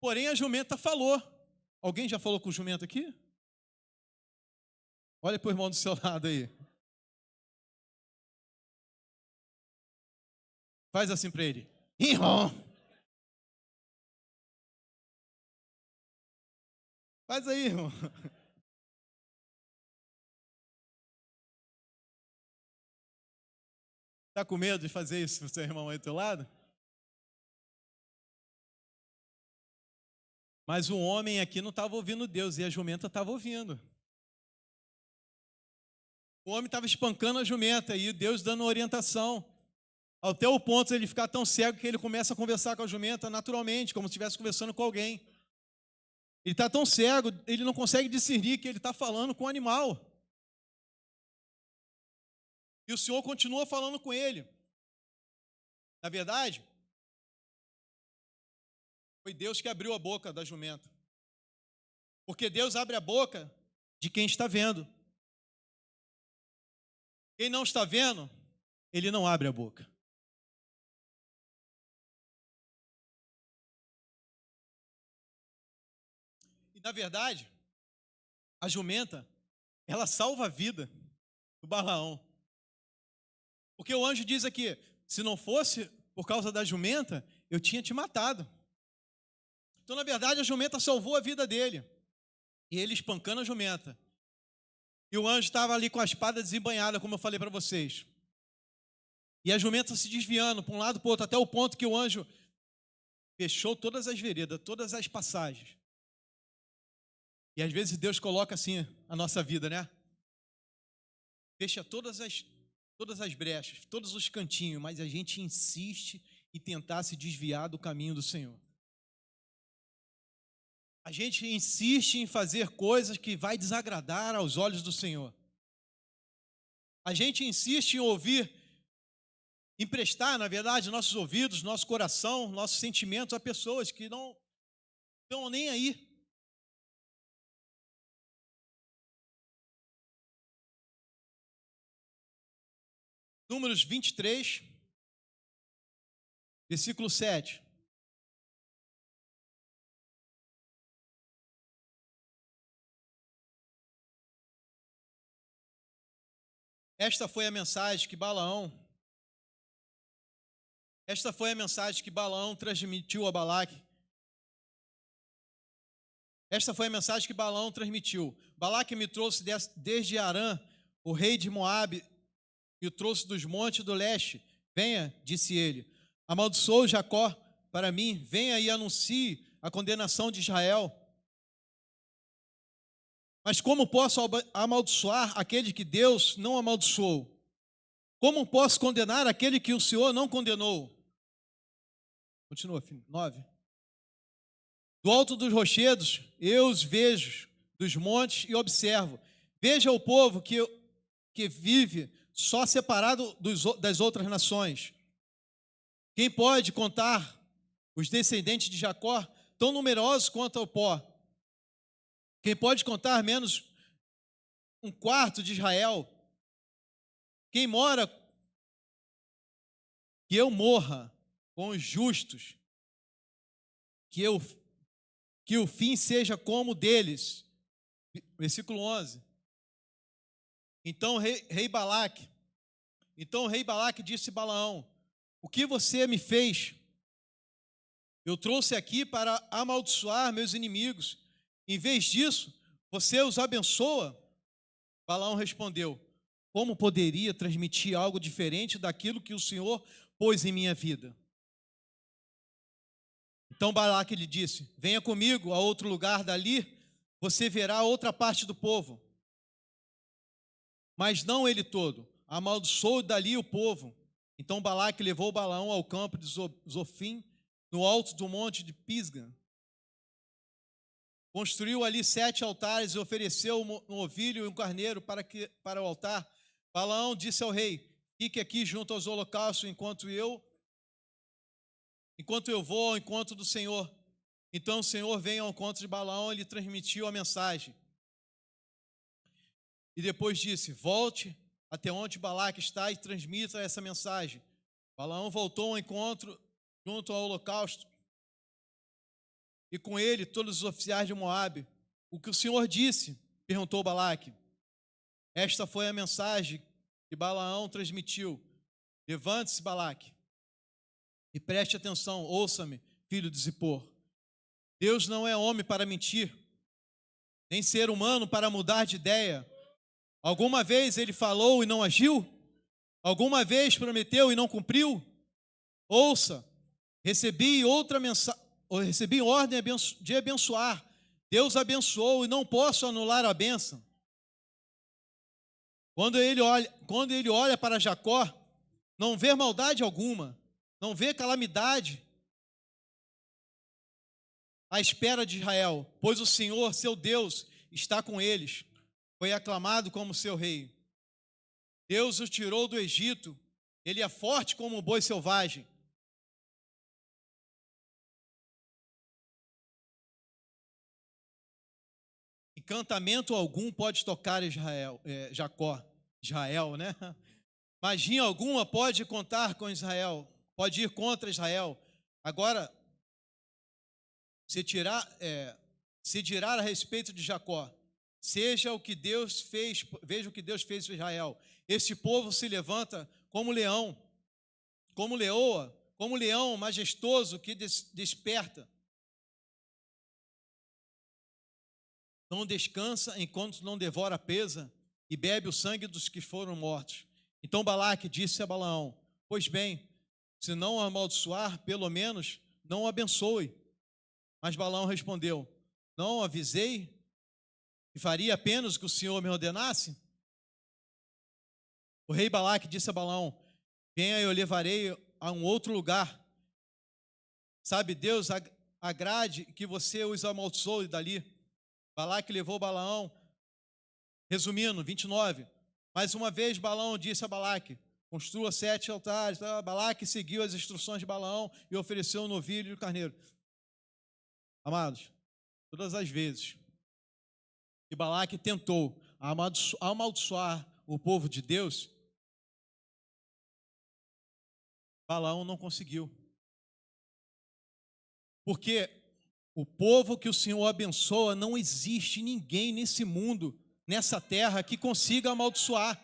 Porém, a jumenta falou. Alguém já falou com o jumento aqui? Olha para o irmão do seu lado aí. Faz assim para ele. Irmão. Faz aí, irmão. Está com medo de fazer isso para o seu irmão aí do teu lado? Mas o homem aqui não estava ouvindo Deus e a jumenta estava ouvindo. O homem estava espancando a jumenta e Deus dando orientação. Até o ponto de ele ficar tão cego que ele começa a conversar com a jumenta naturalmente, como se estivesse conversando com alguém. Ele está tão cego, ele não consegue discernir que ele está falando com o animal. E o Senhor continua falando com ele. Na verdade, foi Deus que abriu a boca da jumenta. Porque Deus abre a boca de quem está vendo. Quem não está vendo, ele não abre a boca. E na verdade, a jumenta, ela salva a vida do Balaão. Porque o anjo diz aqui, se não fosse por causa da jumenta, eu tinha te matado. Então, na verdade, a jumenta salvou a vida dele. E ele espancando a jumenta. E o anjo estava ali com a espada desembainhada, como eu falei para vocês. E a jumenta se desviando para um lado para o outro, até o ponto que o anjo fechou todas as veredas, todas as passagens. E às vezes Deus coloca assim a nossa vida, né? Fecha todas as brechas, todos os cantinhos, mas a gente insiste em tentar se desviar do caminho do Senhor. A gente insiste em fazer coisas que vai desagradar aos olhos do Senhor. A gente insiste em ouvir, emprestar, na verdade, nossos ouvidos, nosso coração, nossos sentimentos a pessoas que não estão nem aí. Números 23, versículo 7. Esta foi a mensagem que Balaão transmitiu a Balaque. Esta foi a mensagem que Balaão transmitiu. Balaque me trouxe desde Arã, o rei de Moabe, e o trouxe dos montes do leste. Venha, disse ele, amaldiçoe Jacó para mim, venha e anuncie a condenação de Israel. Mas como posso amaldiçoar aquele que Deus não amaldiçoou? Como posso condenar aquele que o Senhor não condenou? Continua, 9. Do alto dos rochedos, eu os vejo, dos montes, e observo. Veja o povo que vive só separado das outras nações. Quem pode contar os descendentes de Jacó, tão numerosos quanto o pó? Quem pode contar menos um quarto de Israel? Quem mora, que eu morra com os justos, que o fim seja como o deles. Versículo 11. Então o rei Balaque disse a Balaão: o que você me fez? Eu trouxe aqui para amaldiçoar meus inimigos. Em vez disso, você os abençoa? Balaão respondeu: como poderia transmitir algo diferente daquilo que o Senhor pôs em minha vida? Então Balaque lhe disse: venha comigo a outro lugar dali, você verá outra parte do povo. Mas não ele todo, amaldiçoou dali o povo. Então Balaque levou Balaão ao campo de Zofim, no alto do monte de Pisga. Construiu ali 7 altares e ofereceu um novilho e um carneiro para o altar. Balaão disse ao rei: fique aqui junto aos holocaustos enquanto eu vou ao encontro do Senhor. Então o Senhor veio ao encontro de Balaão e lhe transmitiu a mensagem. E depois disse: volte até onde Balaque está e transmita essa mensagem. Balaão voltou ao encontro junto ao holocausto, e com ele todos os oficiais de Moabe. O que o Senhor disse? Perguntou Balaque. Esta foi a mensagem que Balaão transmitiu. Levante-se, Balaque, e preste atenção, ouça-me, filho de Zippor. Deus não é homem para mentir, nem ser humano para mudar de ideia. Alguma vez ele falou e não agiu? Alguma vez prometeu e não cumpriu? Ouça, recebi ordem de abençoar. Deus abençoou e não posso anular a bênção. Quando ele olha para Jacó, não vê maldade alguma, não vê calamidade à espera de Israel, pois o Senhor, seu Deus, está com eles. Foi aclamado como seu rei. Deus o tirou do Egito. Ele é forte como um boi selvagem. Encantamento algum pode tocar Israel, né? Magia alguma pode contar com Israel, pode ir contra Israel. Agora, se dirá a respeito de Jacó, veja o que Deus fez para Israel. Este povo se levanta como leão, como leoa, como leão majestoso que desperta. Não descansa enquanto não devora a presa e bebe o sangue dos que foram mortos. Então Balaque disse a Balaão: pois bem, se não amaldiçoar, pelo menos não o abençoe. Mas Balaão respondeu: não avisei que faria apenas o que o Senhor me ordenasse? O rei Balaque disse a Balaão: venha, eu levarei a um outro lugar. Sabe Deus agrade que você os amaldiçoe dali. Balaque levou Balaão. Resumindo, 29. Mais uma vez Balaão disse a Balaque: construa 7 altares. Balaque seguiu as instruções de Balaão e ofereceu um novilho e um carneiro. Amados, todas as vezes que Balaque tentou amaldiçoar o povo de Deus, Balaão não conseguiu. Porque o povo que o Senhor abençoa, não existe ninguém nesse mundo, nessa terra, que consiga amaldiçoar.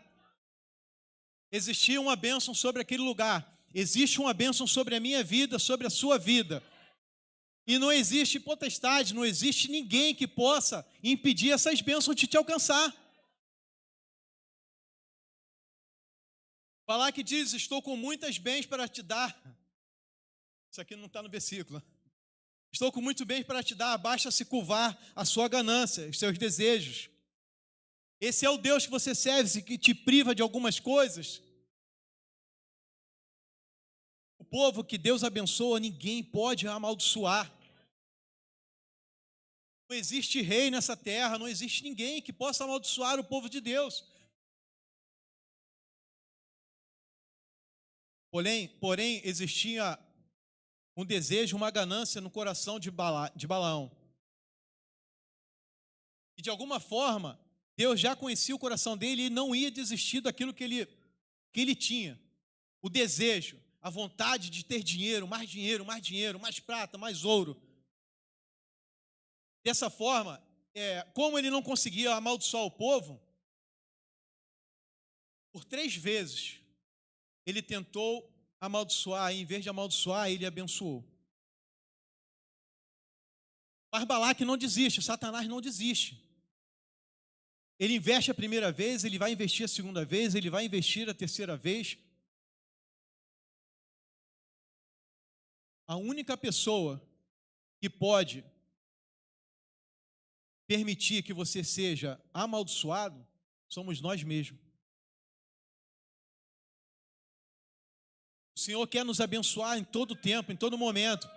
Existia uma bênção sobre aquele lugar, existe uma bênção sobre a minha vida, sobre a sua vida. E não existe potestade, não existe ninguém que possa impedir essas bênçãos de te alcançar. Balaque diz: estou com muitas bens para te dar. Isso aqui não está no versículo. Estou com muitos bens para te dar, basta-se curvar a sua ganância, os seus desejos. Esse é o Deus que você serve, que te priva de algumas coisas. O povo que Deus abençoa, ninguém pode amaldiçoar. Não existe rei nessa terra, não existe ninguém que possa amaldiçoar o povo de Deus. Porém, existia um desejo, uma ganância no coração de Balaão. E de alguma forma, Deus já conhecia o coração dele e não ia desistir daquilo que ele tinha. O desejo, a vontade de ter dinheiro, mais dinheiro, mais dinheiro, mais prata, mais ouro. Dessa forma, como ele não conseguia amaldiçoar o povo, por 3 vezes ele tentou amaldiçoar, e em vez de amaldiçoar, ele abençoou. Mas Balaque não desiste, Satanás não desiste. Ele investe a primeira vez, ele vai investir a segunda vez, ele vai investir a terceira vez. A única pessoa que pode permitir que você seja amaldiçoado somos nós mesmos. O Senhor quer nos abençoar em todo tempo, em todo momento.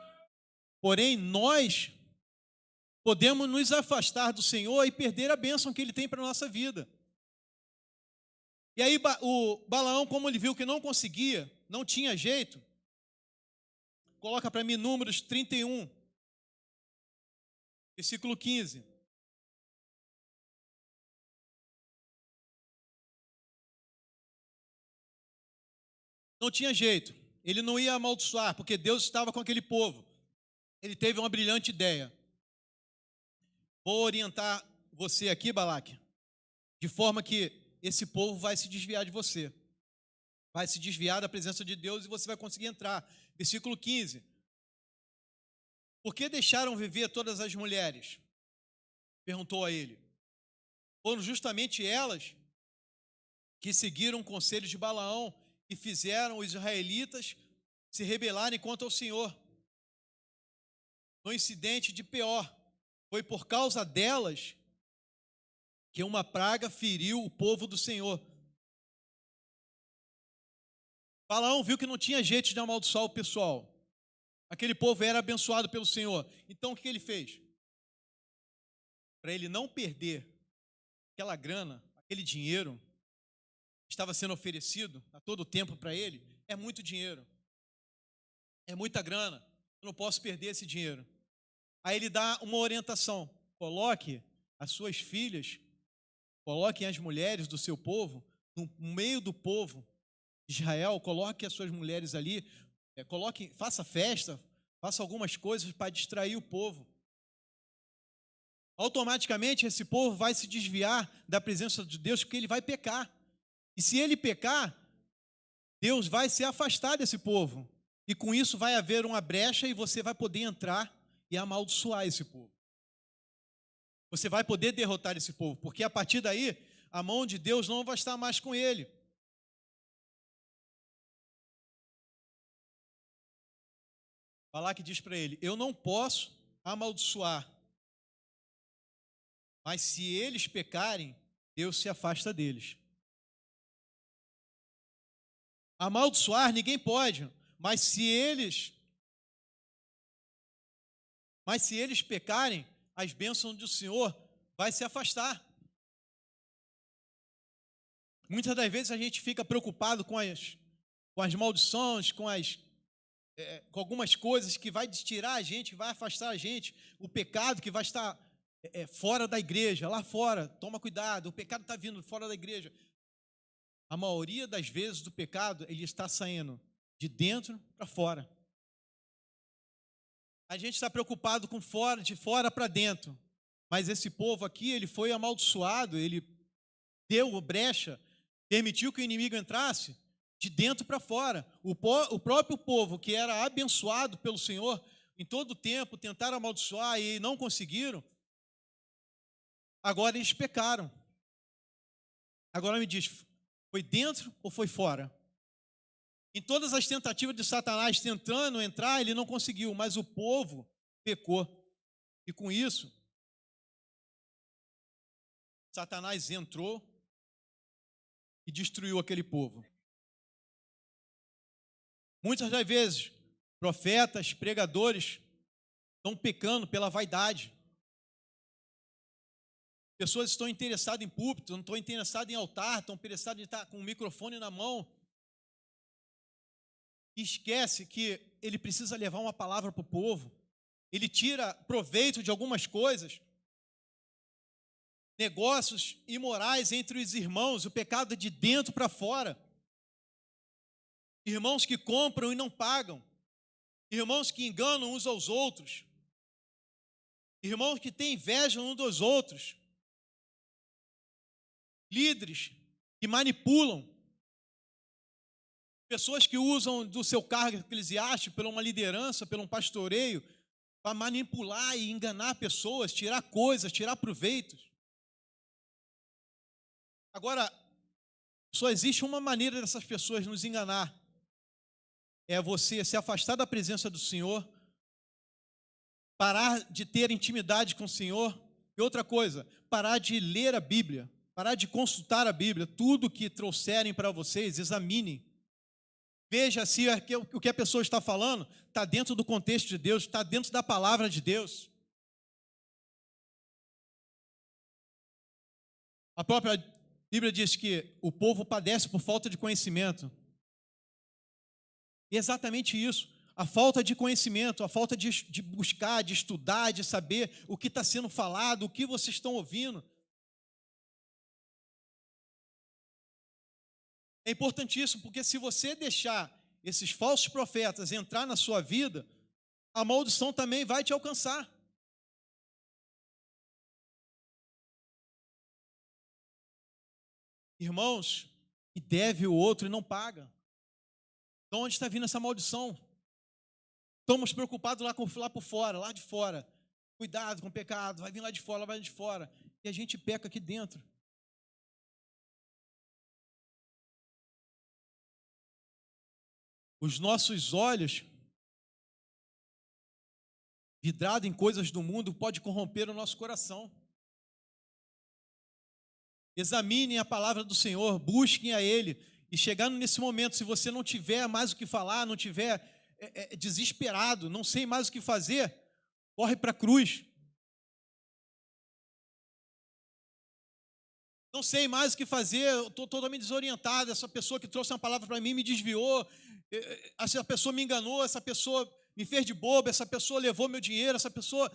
Porém, nós podemos nos afastar do Senhor e perder a bênção que Ele tem para a nossa vida. E aí o Balaão, como ele viu que não conseguia, não tinha jeito, coloca para mim Números 31, versículo 15. Não tinha jeito, ele não ia amaldiçoar, porque Deus estava com aquele povo. Ele teve uma brilhante ideia. Vou orientar você aqui, Balaque, de forma que esse povo vai se desviar de você. Vai se desviar da presença de Deus e você vai conseguir entrar. Versículo 15. Por que deixaram viver todas as mulheres? Perguntou a ele. Foram justamente elas que seguiram o conselho de Balaão e fizeram os israelitas se rebelarem contra o Senhor. No incidente de Peor, foi por causa delas que uma praga feriu o povo do Senhor. Balaão viu que não tinha jeito de amaldiçoar o pessoal. Aquele povo era abençoado pelo Senhor. Então o que ele fez? Para ele não perder aquela grana, aquele dinheiro que estava sendo oferecido a todo tempo para ele, é muito dinheiro. É muita grana. Eu não posso perder esse dinheiro. Aí ele dá uma orientação. Coloque as suas filhas, coloquem as mulheres do seu povo, no meio do povo de Israel, coloque as suas mulheres ali, faça festa, faça algumas coisas para distrair o povo. Automaticamente esse povo vai se desviar da presença de Deus, porque ele vai pecar. E se ele pecar, Deus vai se afastar desse povo. E com isso vai haver uma brecha e você vai poder entrar e amaldiçoar esse povo. Você vai poder derrotar esse povo, porque a partir daí, a mão de Deus não vai estar mais com ele. Balaque diz para ele: eu não posso amaldiçoar, mas se eles pecarem, Deus se afasta deles. Amaldiçoar ninguém pode, mas se eles Mas se eles pecarem, as bênçãos do Senhor vai se afastar. Muitas das vezes a gente fica preocupado com as maldições, com algumas coisas que vai tirar a gente, que vai afastar a gente, o pecado que vai estar fora da igreja, lá fora. Toma cuidado, o pecado está vindo fora da igreja. A maioria das vezes do pecado, ele está saindo de dentro para fora. A gente está preocupado com fora, de fora para dentro. Mas esse povo aqui, ele foi amaldiçoado, ele deu brecha, permitiu que o inimigo entrasse de dentro para fora. O próprio povo que era abençoado pelo Senhor, em todo o tempo, tentaram amaldiçoar e não conseguiram, agora eles pecaram. Agora me diz, foi dentro ou foi fora? Em todas as tentativas de Satanás tentando entrar, ele não conseguiu, mas o povo pecou. E com isso, Satanás entrou e destruiu aquele povo. Muitas das vezes, profetas, pregadores estão pecando pela vaidade. Pessoas estão interessadas em púlpito, não estão interessadas em altar, estão interessadas em estar com o microfone na mão. E esquece que ele precisa levar uma palavra para o povo. Ele tira proveito de algumas coisas. Negócios imorais entre os irmãos, o pecado é de dentro para fora. Irmãos que compram e não pagam. Irmãos que enganam uns aos outros. Irmãos que têm inveja uns dos outros. Líderes que manipulam. Pessoas que usam do seu cargo eclesiástico, por uma liderança, por um pastoreio, para manipular e enganar pessoas, tirar coisas, tirar proveitos. Agora, só existe uma maneira dessas pessoas nos enganar. É você se afastar da presença do Senhor, parar de ter intimidade com o Senhor. E outra coisa, parar de ler a Bíblia, parar de consultar a Bíblia. Tudo que trouxerem para vocês, examinem. Veja se o que a pessoa está falando está dentro do contexto de Deus, está dentro da palavra de Deus. A própria Bíblia diz que o povo padece por falta de conhecimento. E é exatamente isso. A falta de conhecimento, a falta de buscar, de estudar, de saber o que está sendo falado, o que vocês estão ouvindo. É importantíssimo, porque se você deixar esses falsos profetas entrar na sua vida, a maldição também vai te alcançar. Irmãos, que deve o outro e não paga. De onde está vindo essa maldição? Estamos preocupados lá por fora, lá de fora. Cuidado com o pecado, vai vir lá de fora, vai de fora. E a gente peca aqui dentro. Os nossos olhos, vidrados em coisas do mundo, pode corromper o nosso coração. Examinem a palavra do Senhor, busquem a Ele. E chegando nesse momento, se você não tiver mais o que falar, não tiver desesperado, não sei mais o que fazer, corre para a cruz. Não sei mais o que fazer, eu estou totalmente desorientado. Essa pessoa que trouxe uma palavra para mim me desviou, essa pessoa me enganou, essa pessoa me fez de bobo, essa pessoa levou meu dinheiro, essa pessoa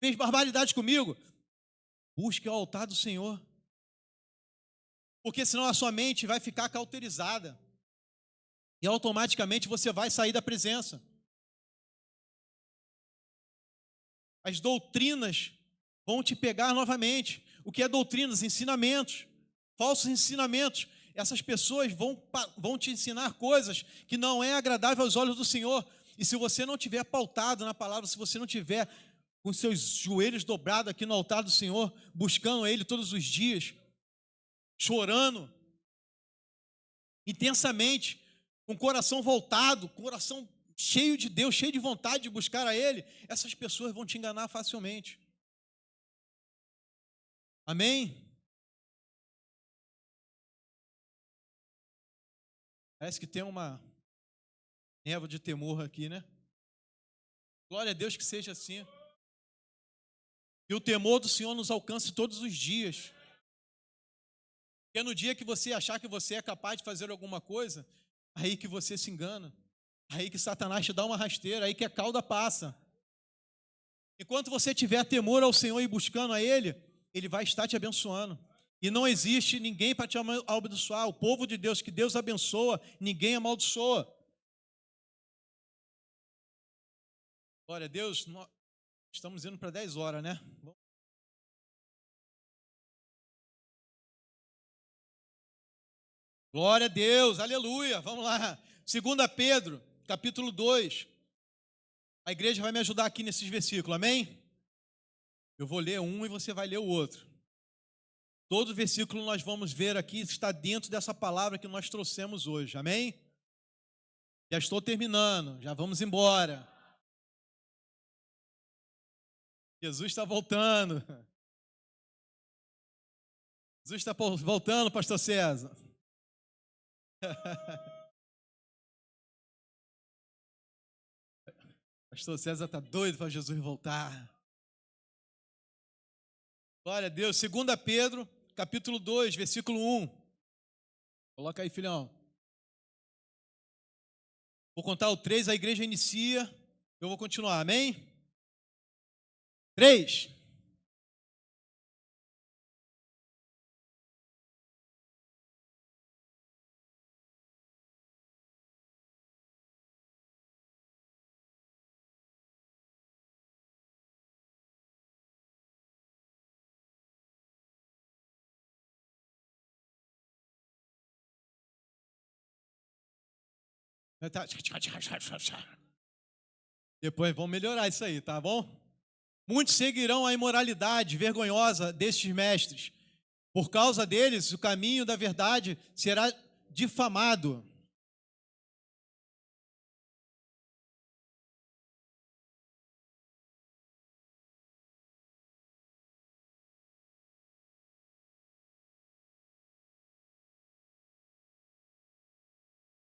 fez barbaridade comigo. Busque o altar do Senhor, porque senão a sua mente vai ficar cauterizada e automaticamente você vai sair da presença. As doutrinas vão te pegar novamente. O que é doutrinas? Ensinamentos, falsos ensinamentos. Essas pessoas vão te ensinar coisas que não é agradável aos olhos do Senhor. E se você não tiver pautado na palavra, se você não tiver com seus joelhos dobrados aqui no altar do Senhor, buscando Ele todos os dias, chorando intensamente, com o coração voltado, com o coração cheio de Deus, cheio de vontade de buscar a Ele, essas pessoas vão te enganar facilmente. Amém? Parece que tem uma névoa de temor aqui, né? Glória a Deus que seja assim. E o temor do Senhor nos alcance todos os dias. Porque no dia que você achar que você é capaz de fazer alguma coisa, aí que você se engana. Aí que Satanás te dá uma rasteira, aí que a cauda passa. Enquanto você tiver temor ao Senhor e buscando a Ele, Ele vai estar te abençoando. E não existe ninguém para te amaldiçoar. O povo de Deus, que Deus abençoa, ninguém amaldiçoa. Glória a Deus, nós estamos indo para 10 horas, né? Glória a Deus, aleluia, vamos lá. 2 Pedro, capítulo 2. A igreja vai me ajudar aqui nesses versículos, amém? Eu vou ler um e você vai ler o outro. Todo versículo nós vamos ver aqui está dentro dessa palavra que nós trouxemos hoje, amém? Já estou terminando, já vamos embora. Jesus está voltando. Jesus está voltando, pastor César. Pastor César está doido para Jesus voltar. Glória a Deus. 2 Pedro, capítulo 2, versículo 1. Coloca aí, filhão. Vou contar o 3, a igreja inicia. Eu vou continuar, amém? 3. Depois vamos melhorar isso aí, tá bom? Muitos seguirão a imoralidade vergonhosa destes mestres. Por causa deles, o caminho da verdade será difamado.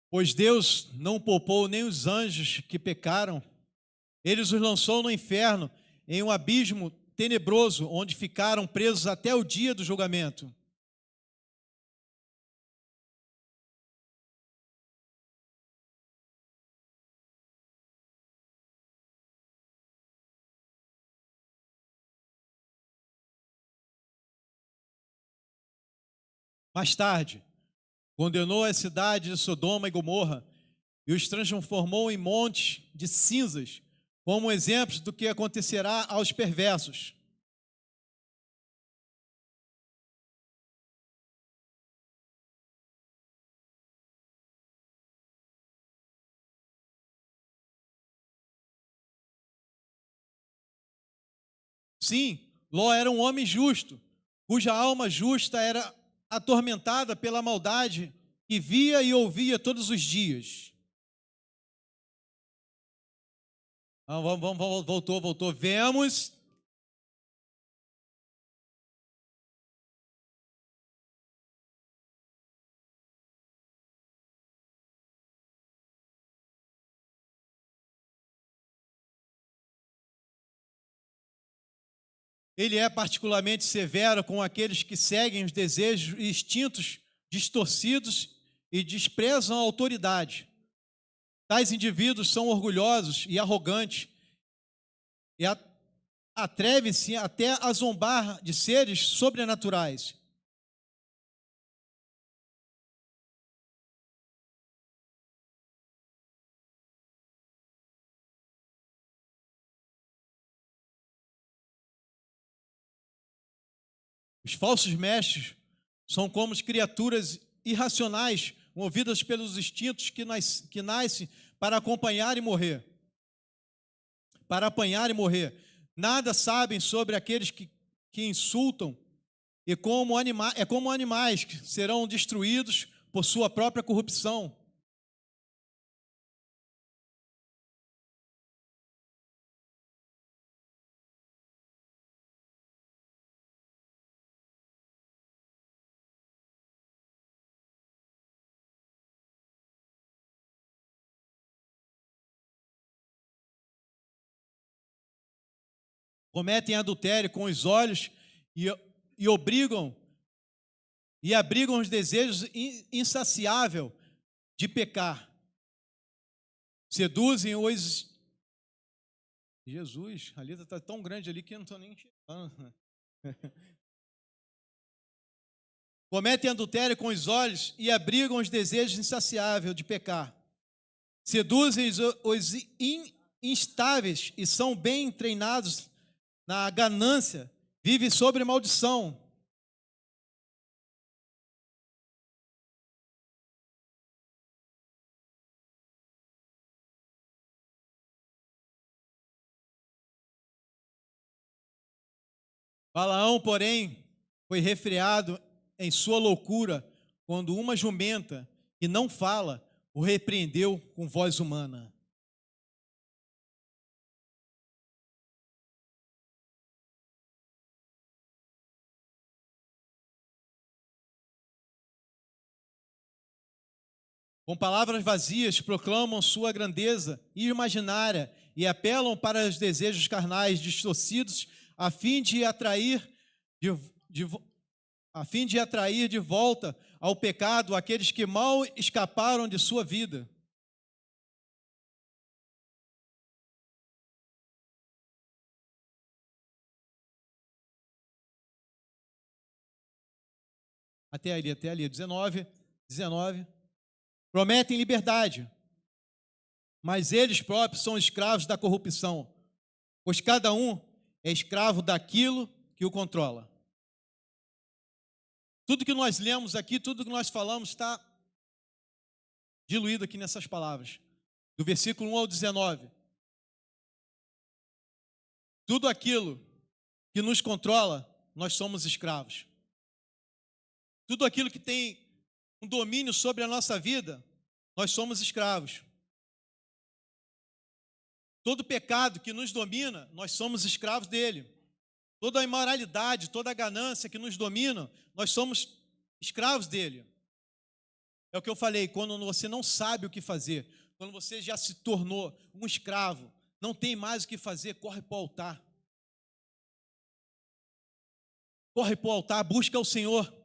Pois Deus não poupou nem os anjos que pecaram. Ele os lançou no inferno, em um abismo tenebroso, onde ficaram presos até o dia do julgamento. Mais tarde, condenou a cidade de Sodoma e Gomorra e os transformou em montes de cinzas, como exemplos do que acontecerá aos perversos. Sim, Ló era um homem justo, cuja alma justa era atormentada pela maldade que via e ouvia todos os dias. Voltou. Vemos. Ele é particularmente severo com aqueles que seguem os desejos e instintos distorcidos e desprezam a autoridade. Tais indivíduos são orgulhosos e arrogantes e atrevem-se até a zombar de seres sobrenaturais. Os falsos mestres são como criaturas irracionais, movidas pelos instintos que nascem para acompanhar e morrer. Para apanhar e morrer. Nada sabem sobre aqueles que insultam e como animais que serão destruídos por sua própria corrupção. cometem adultério com os olhos e obrigam e abrigam os desejos insaciáveis de pecar. Seduzem os... Jesus, a letra está tão grande ali que eu não estou nem enxergando. Cometem adultério com os olhos e abrigam os desejos insaciáveis de pecar. Seduzem os instáveis e são bem treinados na ganância, vivem sobre maldição. Balaão, porém, foi refreado em sua loucura quando uma jumenta que não fala o repreendeu com voz humana. Com palavras vazias proclamam sua grandeza imaginária e apelam para os desejos carnais distorcidos a fim de atrair de volta ao pecado aqueles que mal escaparam de sua vida. Até ali, 19. Prometem liberdade, mas eles próprios são escravos da corrupção, pois cada um é escravo daquilo que o controla. Tudo que nós lemos aqui, tudo que nós falamos está diluído aqui nessas palavras, do versículo 1 ao 19. Tudo aquilo que nos controla, nós somos escravos. Tudo aquilo que tem um domínio sobre a nossa vida, nós somos escravos. Todo pecado que nos domina, nós somos escravos dele. Toda a imoralidade, toda a ganância que nos domina, nós somos escravos dele. É o que eu falei, quando você não sabe o que fazer, quando você já se tornou um escravo, não tem mais o que fazer, corre para o altar. Corre para o altar, busca o Senhor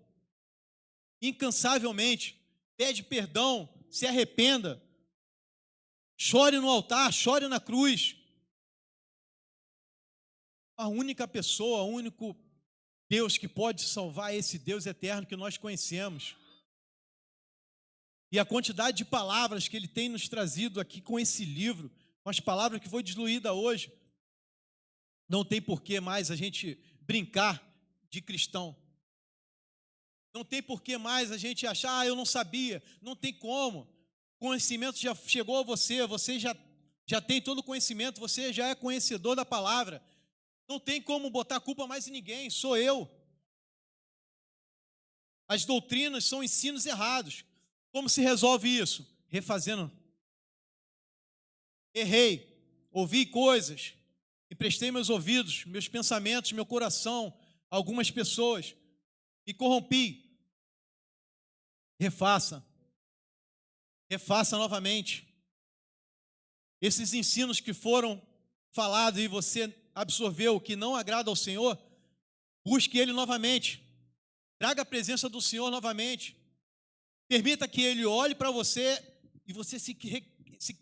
incansavelmente, pede perdão, se arrependa, chore no altar, chore na cruz. A única pessoa, o único Deus que pode salvar é esse Deus eterno que nós conhecemos. E a quantidade de palavras que Ele tem nos trazido aqui com esse livro, com as palavras que foi diluída hoje, não tem por que mais a gente brincar de cristão. Não tem por que mais a gente achar, eu não sabia, não tem como. O conhecimento já chegou a você, você já tem todo o conhecimento, você já é conhecedor da palavra. Não tem como botar culpa mais em ninguém, sou eu. As doutrinas são ensinos errados. Como se resolve isso? Refazendo. Errei, ouvi coisas, emprestei meus ouvidos, meus pensamentos, meu coração a algumas pessoas, me corrompi. Refaça novamente. Esses ensinos que foram falados e você absorveu que não agrada ao Senhor, busque Ele novamente. Traga a presença do Senhor novamente. Permita que Ele olhe para você e você se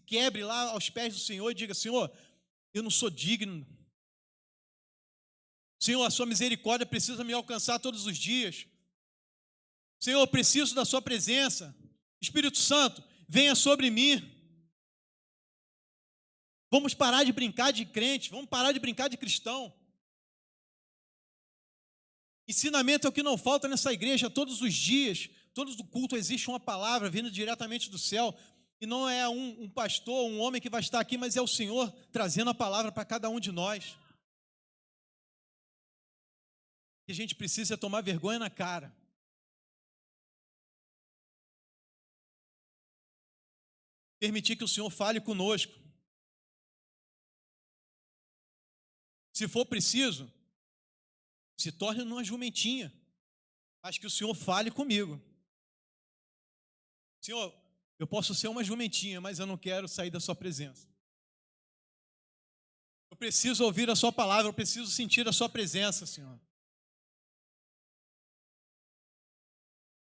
quebre lá aos pés do Senhor e diga: Senhor, eu não sou digno. Senhor, a sua misericórdia precisa me alcançar todos os dias. Senhor, eu preciso da sua presença. Espírito Santo, venha sobre mim. Vamos parar de brincar de crente, vamos parar de brincar de cristão. Ensinamento é o que não falta nessa igreja todos os dias. Todos do culto existe uma palavra vindo diretamente do céu. E não é um pastor, um homem que vai estar aqui, mas é o Senhor trazendo a palavra para cada um de nós. O que a gente precisa é tomar vergonha na cara. Permitir que o Senhor fale conosco. Se for preciso, se torne uma jumentinha, mas que o Senhor fale comigo. Senhor, eu posso ser uma jumentinha, mas eu não quero sair da sua presença. Eu preciso ouvir a sua palavra, eu preciso sentir a sua presença, Senhor.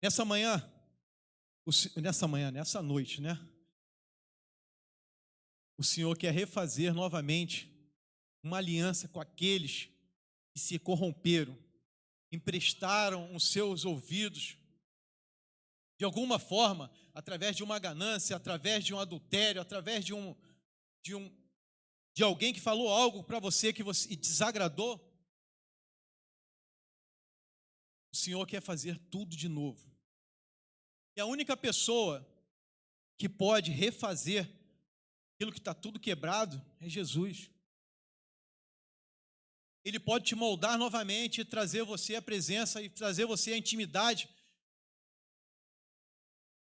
Nessa noite, né? O Senhor quer refazer novamente uma aliança com aqueles que se corromperam, emprestaram os seus ouvidos, de alguma forma, através de uma ganância, através de um adultério, através de alguém que falou algo para você que você desagradou. O Senhor quer fazer tudo de novo. E a única pessoa que pode refazer aquilo que está tudo quebrado é Jesus. Ele pode te moldar novamente, trazer você a presença e trazer você a intimidade.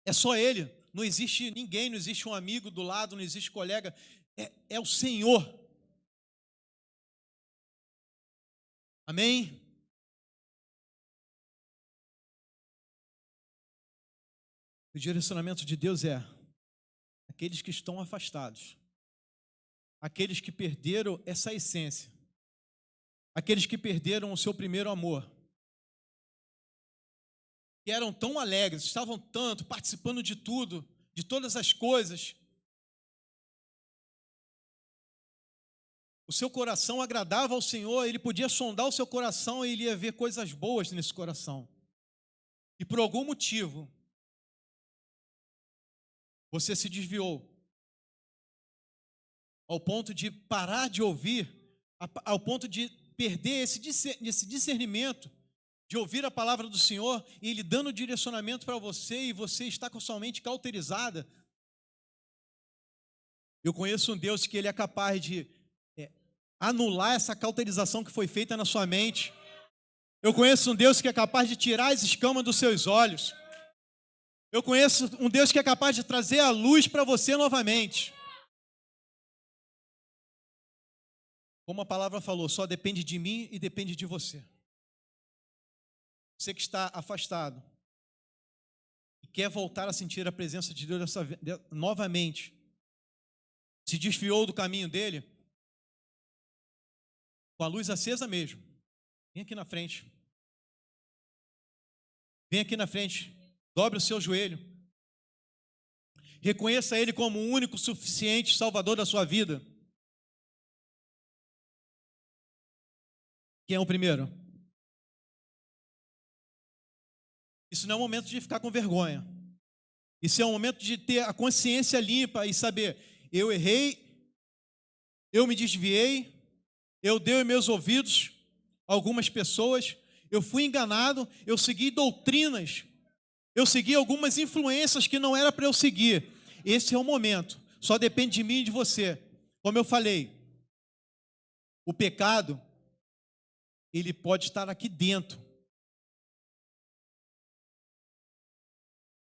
É só Ele. Não existe ninguém, não existe um amigo do lado, não existe colega. É o Senhor. Amém? O direcionamento de Deus é aqueles que estão afastados, aqueles que perderam essa essência, aqueles que perderam o seu primeiro amor, que eram tão alegres, estavam tanto, participando de tudo, de todas as coisas. O seu coração agradava ao Senhor, Ele podia sondar o seu coração e Ele ia ver coisas boas nesse coração. E por algum motivo, você se desviou, ao ponto de parar de ouvir, ao ponto de perder esse discernimento, de ouvir a palavra do Senhor, e Ele dando direcionamento para você, e você está com sua mente cauterizada. Eu conheço um Deus que Ele é capaz de anular essa cauterização que foi feita na sua mente. Eu conheço um Deus que é capaz de tirar as escamas dos seus olhos. Eu conheço um Deus que é capaz de trazer a luz para você novamente. Como a palavra falou, só depende de mim e depende de você. Você que está afastado e quer voltar a sentir a presença de Deus novamente, se desviou do caminho dele, com a luz acesa mesmo, vem aqui na frente. Vem aqui na frente. Dobre o seu joelho. Reconheça Ele como o único, suficiente Salvador da sua vida. Quem é o primeiro? Isso não é um momento de ficar com vergonha. Isso é um momento de ter a consciência limpa e saber: eu errei, eu me desviei, eu dei meus ouvidos a algumas pessoas, eu fui enganado, eu segui doutrinas, eu segui algumas influências que não era para eu seguir. Esse é o momento, só depende de mim e de você. Como eu falei, o pecado, ele pode estar aqui dentro.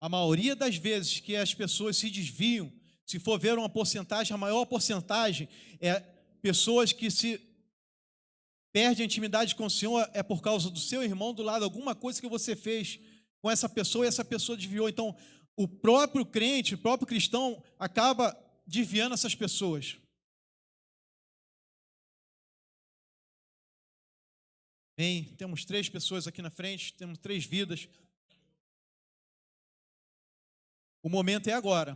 A maioria das vezes que as pessoas se desviam, se for ver uma porcentagem, a maior porcentagem é pessoas que se perdem a intimidade com o Senhor é por causa do seu irmão do lado, alguma coisa que você fez com essa pessoa e essa pessoa desviou. Então, o próprio crente, o próprio cristão acaba desviando essas pessoas. Bem, temos 3 pessoas aqui na frente, temos 3 vidas. O momento é agora.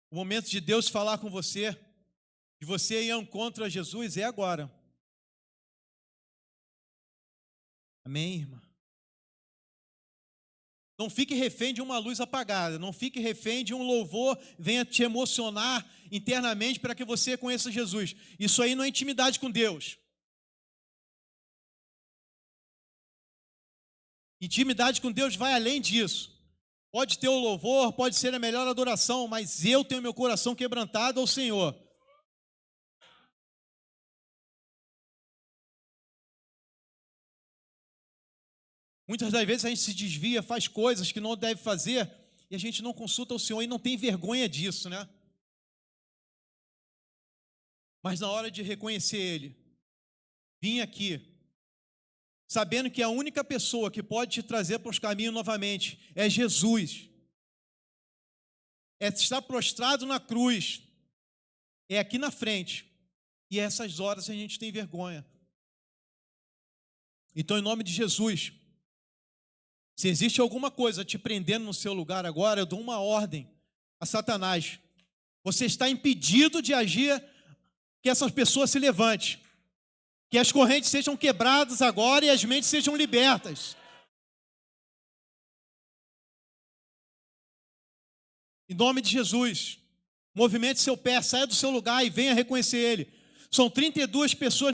O momento de Deus falar com você, de você ir ao encontro a Jesus, é agora. Amém, irmã? Não fique refém de uma luz apagada, não fique refém de um louvor, venha te emocionar internamente para que você conheça Jesus. Isso aí não é intimidade com Deus. Intimidade com Deus vai além disso. Pode ter o louvor, pode ser a melhor adoração, mas eu tenho meu coração quebrantado ao Senhor. Muitas das vezes a gente se desvia, faz coisas que não deve fazer, e a gente não consulta o Senhor e não tem vergonha disso, né? Mas na hora de reconhecer Ele, vim aqui, sabendo que a única pessoa que pode te trazer para os caminhos novamente é Jesus. é estar prostrado na cruz, é aqui na frente. E essas horas a gente tem vergonha. Então, em nome de Jesus, se existe alguma coisa te prendendo no seu lugar agora, eu dou uma ordem a Satanás. Você está impedido de agir, que essas pessoas se levantem, que as correntes sejam quebradas agora e as mentes sejam libertas. Em nome de Jesus, movimente seu pé, saia do seu lugar e venha reconhecer Ele. São 32 pessoas